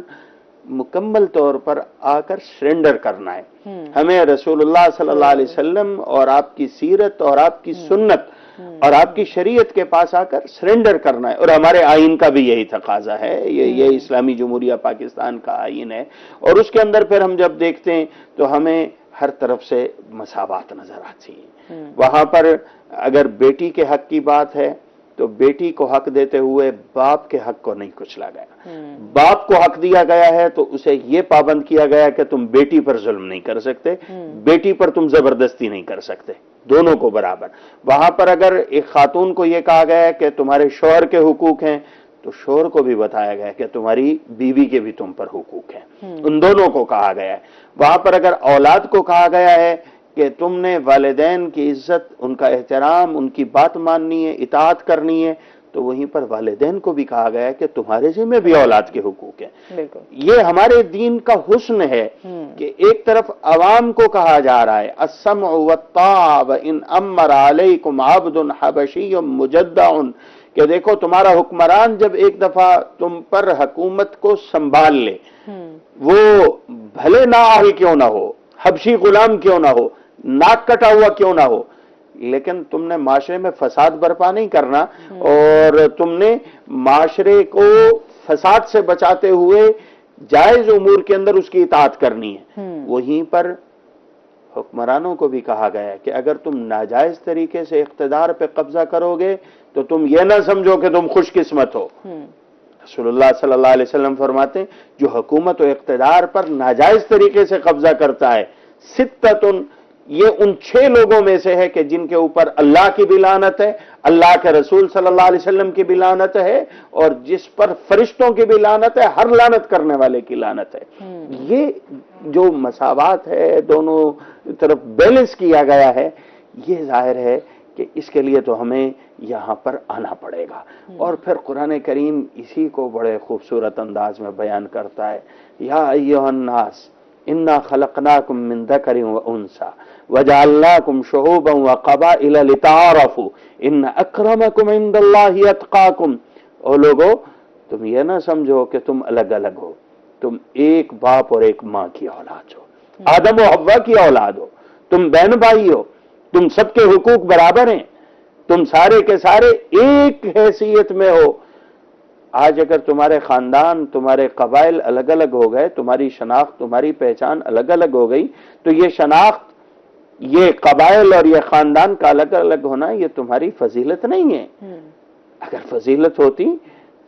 مکمل طور پر آ کر سرنڈر کرنا ہے، ہمیں رسول اللہ صلی اللہ علیہ وسلم اور آپ کی سیرت اور آپ کی سنت اور آپ کی شریعت کے پاس آ کر سرنڈر کرنا ہے، اور ہمارے آئین کا بھی یہی تقاضا ہے، یہ اسلامی جمہوریہ پاکستان کا آئین ہے، اور اس کے اندر پھر ہم جب دیکھتے ہیں تو ہمیں ہر طرف سے مساوات نظر آتی ہے۔ وہاں پر اگر بیٹی کے حق کی بات ہے تو بیٹی کو حق دیتے ہوئے باپ کے حق کو نہیں کچلا گیا. باپ کو حق دیا گیا ہے تو اسے یہ پابند کیا گیا کہ تم بیٹی پر ظلم نہیں کر سکتے, بیٹی پر تم زبردستی نہیں کر سکتے, دونوں کو برابر. وہاں پر اگر ایک خاتون کو یہ کہا گیا ہے کہ تمہارے شوہر کے حقوق ہیں, تو شوہر کو بھی بتایا گیا ہے کہ تمہاری بیوی کے بھی تم پر حقوق ہیں, ان دونوں کو کہا گیا ہے. وہاں پر اگر اولاد کو کہا گیا ہے کہ تم نے والدین کی عزت, ان کا احترام, ان کی بات ماننی ہے, اطاعت کرنی ہے, تو وہیں پر والدین کو بھی کہا گیا ہے کہ تمہارے ذمہ بھی اولاد کے حقوق ہیں. یہ ہمارے دین کا حسن ہے کہ ایک طرف عوام کو کہا جا رہا ہے السمع والطاعہ وان امر علیکم عبد حبشی مجدع, کہ دیکھو تمہارا حکمران جب ایک دفعہ تم پر حکومت کو سنبھال لے, وہ بھلے نااہل کیوں نہ ہو, حبشی غلام کیوں نہ ہو, ناک کٹا ہوا کیوں نہ ہو, لیکن تم نے معاشرے میں فساد برپا نہیں کرنا, اور تم نے معاشرے کو فساد سے بچاتے ہوئے جائز امور کے اندر اس کی اطاعت کرنی ہے. وہیں پر حکمرانوں کو بھی کہا گیا ہے کہ اگر تم ناجائز طریقے سے اقتدار پہ قبضہ کرو گے تو تم یہ نہ سمجھو کہ تم خوش قسمت ہو. رسول اللہ صلی اللہ علیہ وسلم فرماتے ہیں جو حکومت و اقتدار پر ناجائز طریقے سے قبضہ کرتا ہے, ستتن, یہ ان 6 لوگوں میں سے ہے کہ جن کے اوپر اللہ کی بھی لعنت ہے, اللہ کے رسول صلی اللہ علیہ وسلم کی بھی لعنت ہے, اور جس پر فرشتوں کی بھی لعنت ہے, ہر لعنت کرنے والے کی لعنت ہے. یہ جو مساوات ہے, دونوں طرف بیلنس کیا گیا ہے, یہ ظاہر ہے کہ اس کے لیے تو ہمیں یہاں پر آنا پڑے گا. اور پھر قرآن کریم اسی کو بڑے خوبصورت انداز میں بیان کرتا ہے, یا ایھا الناس انا خلقناکم من ذکر و انثی وجعلناکم شعوبا وقبائل لتعارفوا ان اکرمکم عند اللہ اتقاکم. او لوگو, تم یہ نہ سمجھو کہ تم الگ الگ ہو, تم ایک باپ اور ایک ماں کی اولاد ہو, آدم و حوا کی اولاد ہو, تم بہن بھائی ہو, تم سب کے حقوق برابر ہیں, تم سارے کے سارے ایک حیثیت میں ہو. آج اگر تمہارے خاندان, تمہارے قبائل الگ الگ ہو گئے, تمہاری شناخت, تمہاری پہچان الگ الگ ہو گئی, تو یہ شناخت, یہ قبائل اور یہ خاندان کا الگ الگ ہونا یہ تمہاری فضیلت نہیں ہے. اگر فضیلت ہوتی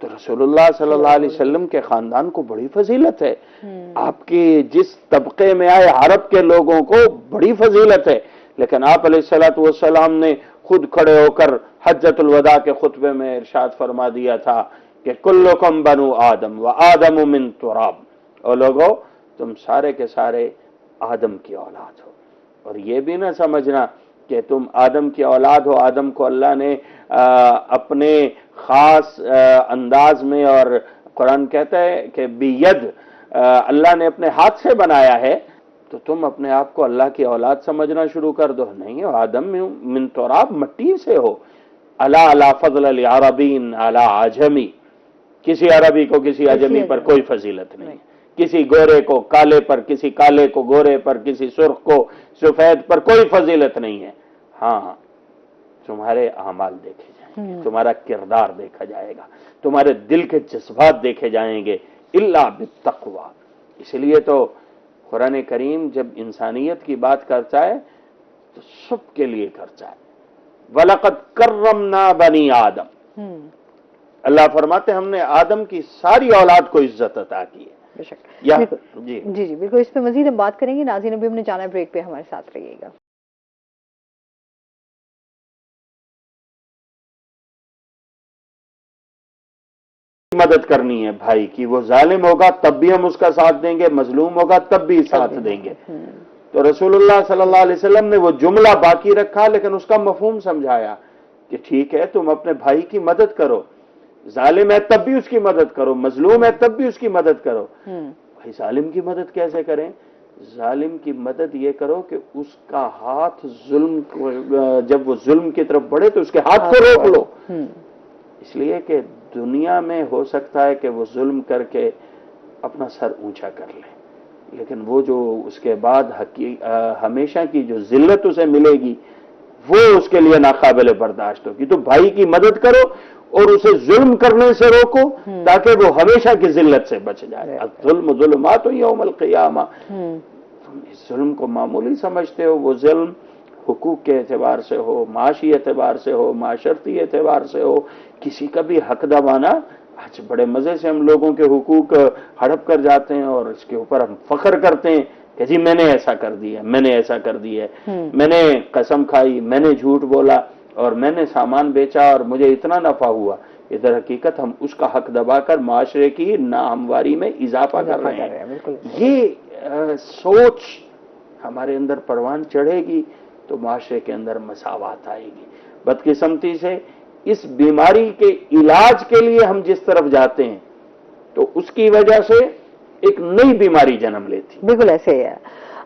تو رسول اللہ صلی اللہ علیہ وسلم کے خاندان کو بڑی فضیلت ہے, آپ کے جس طبقے میں آئے عرب کے لوگوں کو بڑی فضیلت ہے. لیکن آپ علیہ الصلوۃ والسلام نے خود کھڑے ہو کر حجۃ الوداع کے خطبے میں ارشاد فرما دیا تھا کہ کلکم بنو آدم و آدم من تراب, اور لوگو تم سارے کے سارے آدم کی اولاد ہو. اور یہ بھی نہ سمجھنا کہ تم آدم کی اولاد ہو, آدم کو اللہ نے اپنے خاص انداز میں, اور قرآن کہتا ہے کہ بید, اللہ نے اپنے ہاتھ سے بنایا ہے, تو تم اپنے آپ کو اللہ کی اولاد سمجھنا شروع کر دو. نہیں, آدم من تراب, مٹی سے ہو. الا فضل لعربین علی عجمی, کسی عربی کو کسی عجمی پر کوئی فضیلت نہیں, کسی گورے کو کالے پر, کسی کالے کو گورے پر, کسی سرخ کو سفید پر کوئی فضیلت نہیں ہے. ہاں, تمہارے اعمال دیکھے جائیں گے, تمہارا کردار دیکھا جائے گا, تمہارے دل کے جذبات دیکھے جائیں گے. الا بالتقوی. اس لیے تو قرآن کریم جب انسانیت کی بات کرتا ہے تو سب کے لیے کرتا ہے. وَلَقَدْ كَرَّمْنَا بَنِي آدم, اللہ فرماتے ہم نے آدم کی ساری اولاد کو عزت عطا کی ہے. بے شک. جی جی بالکل, اس پہ مزید ہم بات کریں گے. ناظرین ابھی ہم نے جانا بریک پہ, ہمارے ساتھ رہیے گا. مدد کرنی ہے بھائی کی, وہ ظالم ہوگا تب بھی ہم اس کا ساتھ دیں گے, مظلوم ہوگا تب بھی ساتھ دیں گے. تو رسول اللہ صلی اللہ علیہ وسلم نے وہ جملہ باقی رکھا, لیکن اس کا مفہوم سمجھایا کہ ٹھیک ہے تم اپنے بھائی کی مدد کرو, ظالم ہے تب بھی اس کی مدد کرو, مظلوم ہے تب بھی اس کی مدد کرو. بھائی ظالم کی مدد کیسے کریں؟ ظالم کی مدد یہ کرو کہ اس کا ہاتھ ظلم, جب وہ ظلم کی طرف بڑھے تو اس کے ہاتھ کو روک لو. اس لیے کہ دنیا میں ہو سکتا ہے کہ وہ ظلم کر کے اپنا سر اونچا کر لے, لیکن وہ جو اس کے بعد ہمیشہ کی جو ذلت اسے ملے گی وہ اس کے لیے ناقابل برداشت ہوگی. تو بھائی کی مدد کرو اور اسے ظلم کرنے سے روکو تاکہ وہ ہمیشہ کی ذلت سے بچ جائے. الظلم ظلمات یوم القیامہ. تم اس ظلم کو معمولی سمجھتے ہو, وہ ظلم حقوق کے اعتبار سے ہو، معاشی اعتبار سے ہو، معاشرتی اعتبار سے ہو، کسی کا بھی حق دبانا، آج بڑے مزے سے ہم لوگوں کے حقوق ہڑپ کر جاتے ہیں اور اس کے اوپر ہم فخر کرتے ہیں کہ جی میں نے ایسا کر دیا، میں نے ایسا کر دیا، میں نے قسم کھائی، میں نے جھوٹ بولا اور میں نے سامان بیچا اور مجھے اتنا نفع ہوا۔ ادھر حقیقت ہم اس کا حق دبا کر معاشرے کی ناہمواری میں اضافہ کر رہے ہیں۔ یہ سوچ ہمارے اندر پروان چڑھے گی تو معاشرے کے اندر مساوات آئے گی۔ بدقسمتی سے اس بیماری کے علاج کے لیے ہم جس طرف جاتے ہیں تو اس کی وجہ سے ایک نئی بیماری جنم لیتی۔ بالکل ایسے ہی ہے۔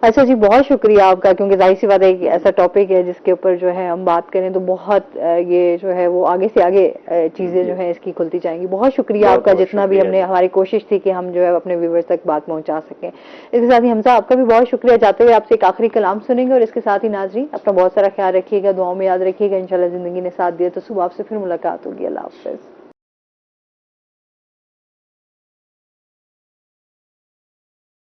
اچھا جی، بہت شکریہ آپ کا، کیونکہ ظاہر سی بات ہے ایک ایسا ٹاپک ہے جس کے اوپر جو ہے ہم بات کریں تو بہت یہ جو ہے وہ آگے سے آگے چیزیں جو ہیں اس کی کھلتی جائیں گی۔ بہت شکریہ آپ کا، جتنا بھی ہم نے، ہماری کوشش تھی کہ ہم جو ہے اپنے ویورز تک بات پہنچا سکیں۔ اس کے ساتھ ہی حمزہ آپ کا بھی بہت شکریہ۔ جاتے ہوئے آپ سے ایک آخری کلام سنیں گے اور اس کے ساتھ ہی ناظرین اپنا بہت سارا خیال رکھیے گا، دعاؤں میں یاد رکھیے گا۔ انشاءاللہ زندگی نے ساتھ دیا تو صبح آپ سے پھر ملاقات ہوگی۔ اللہ حافظ۔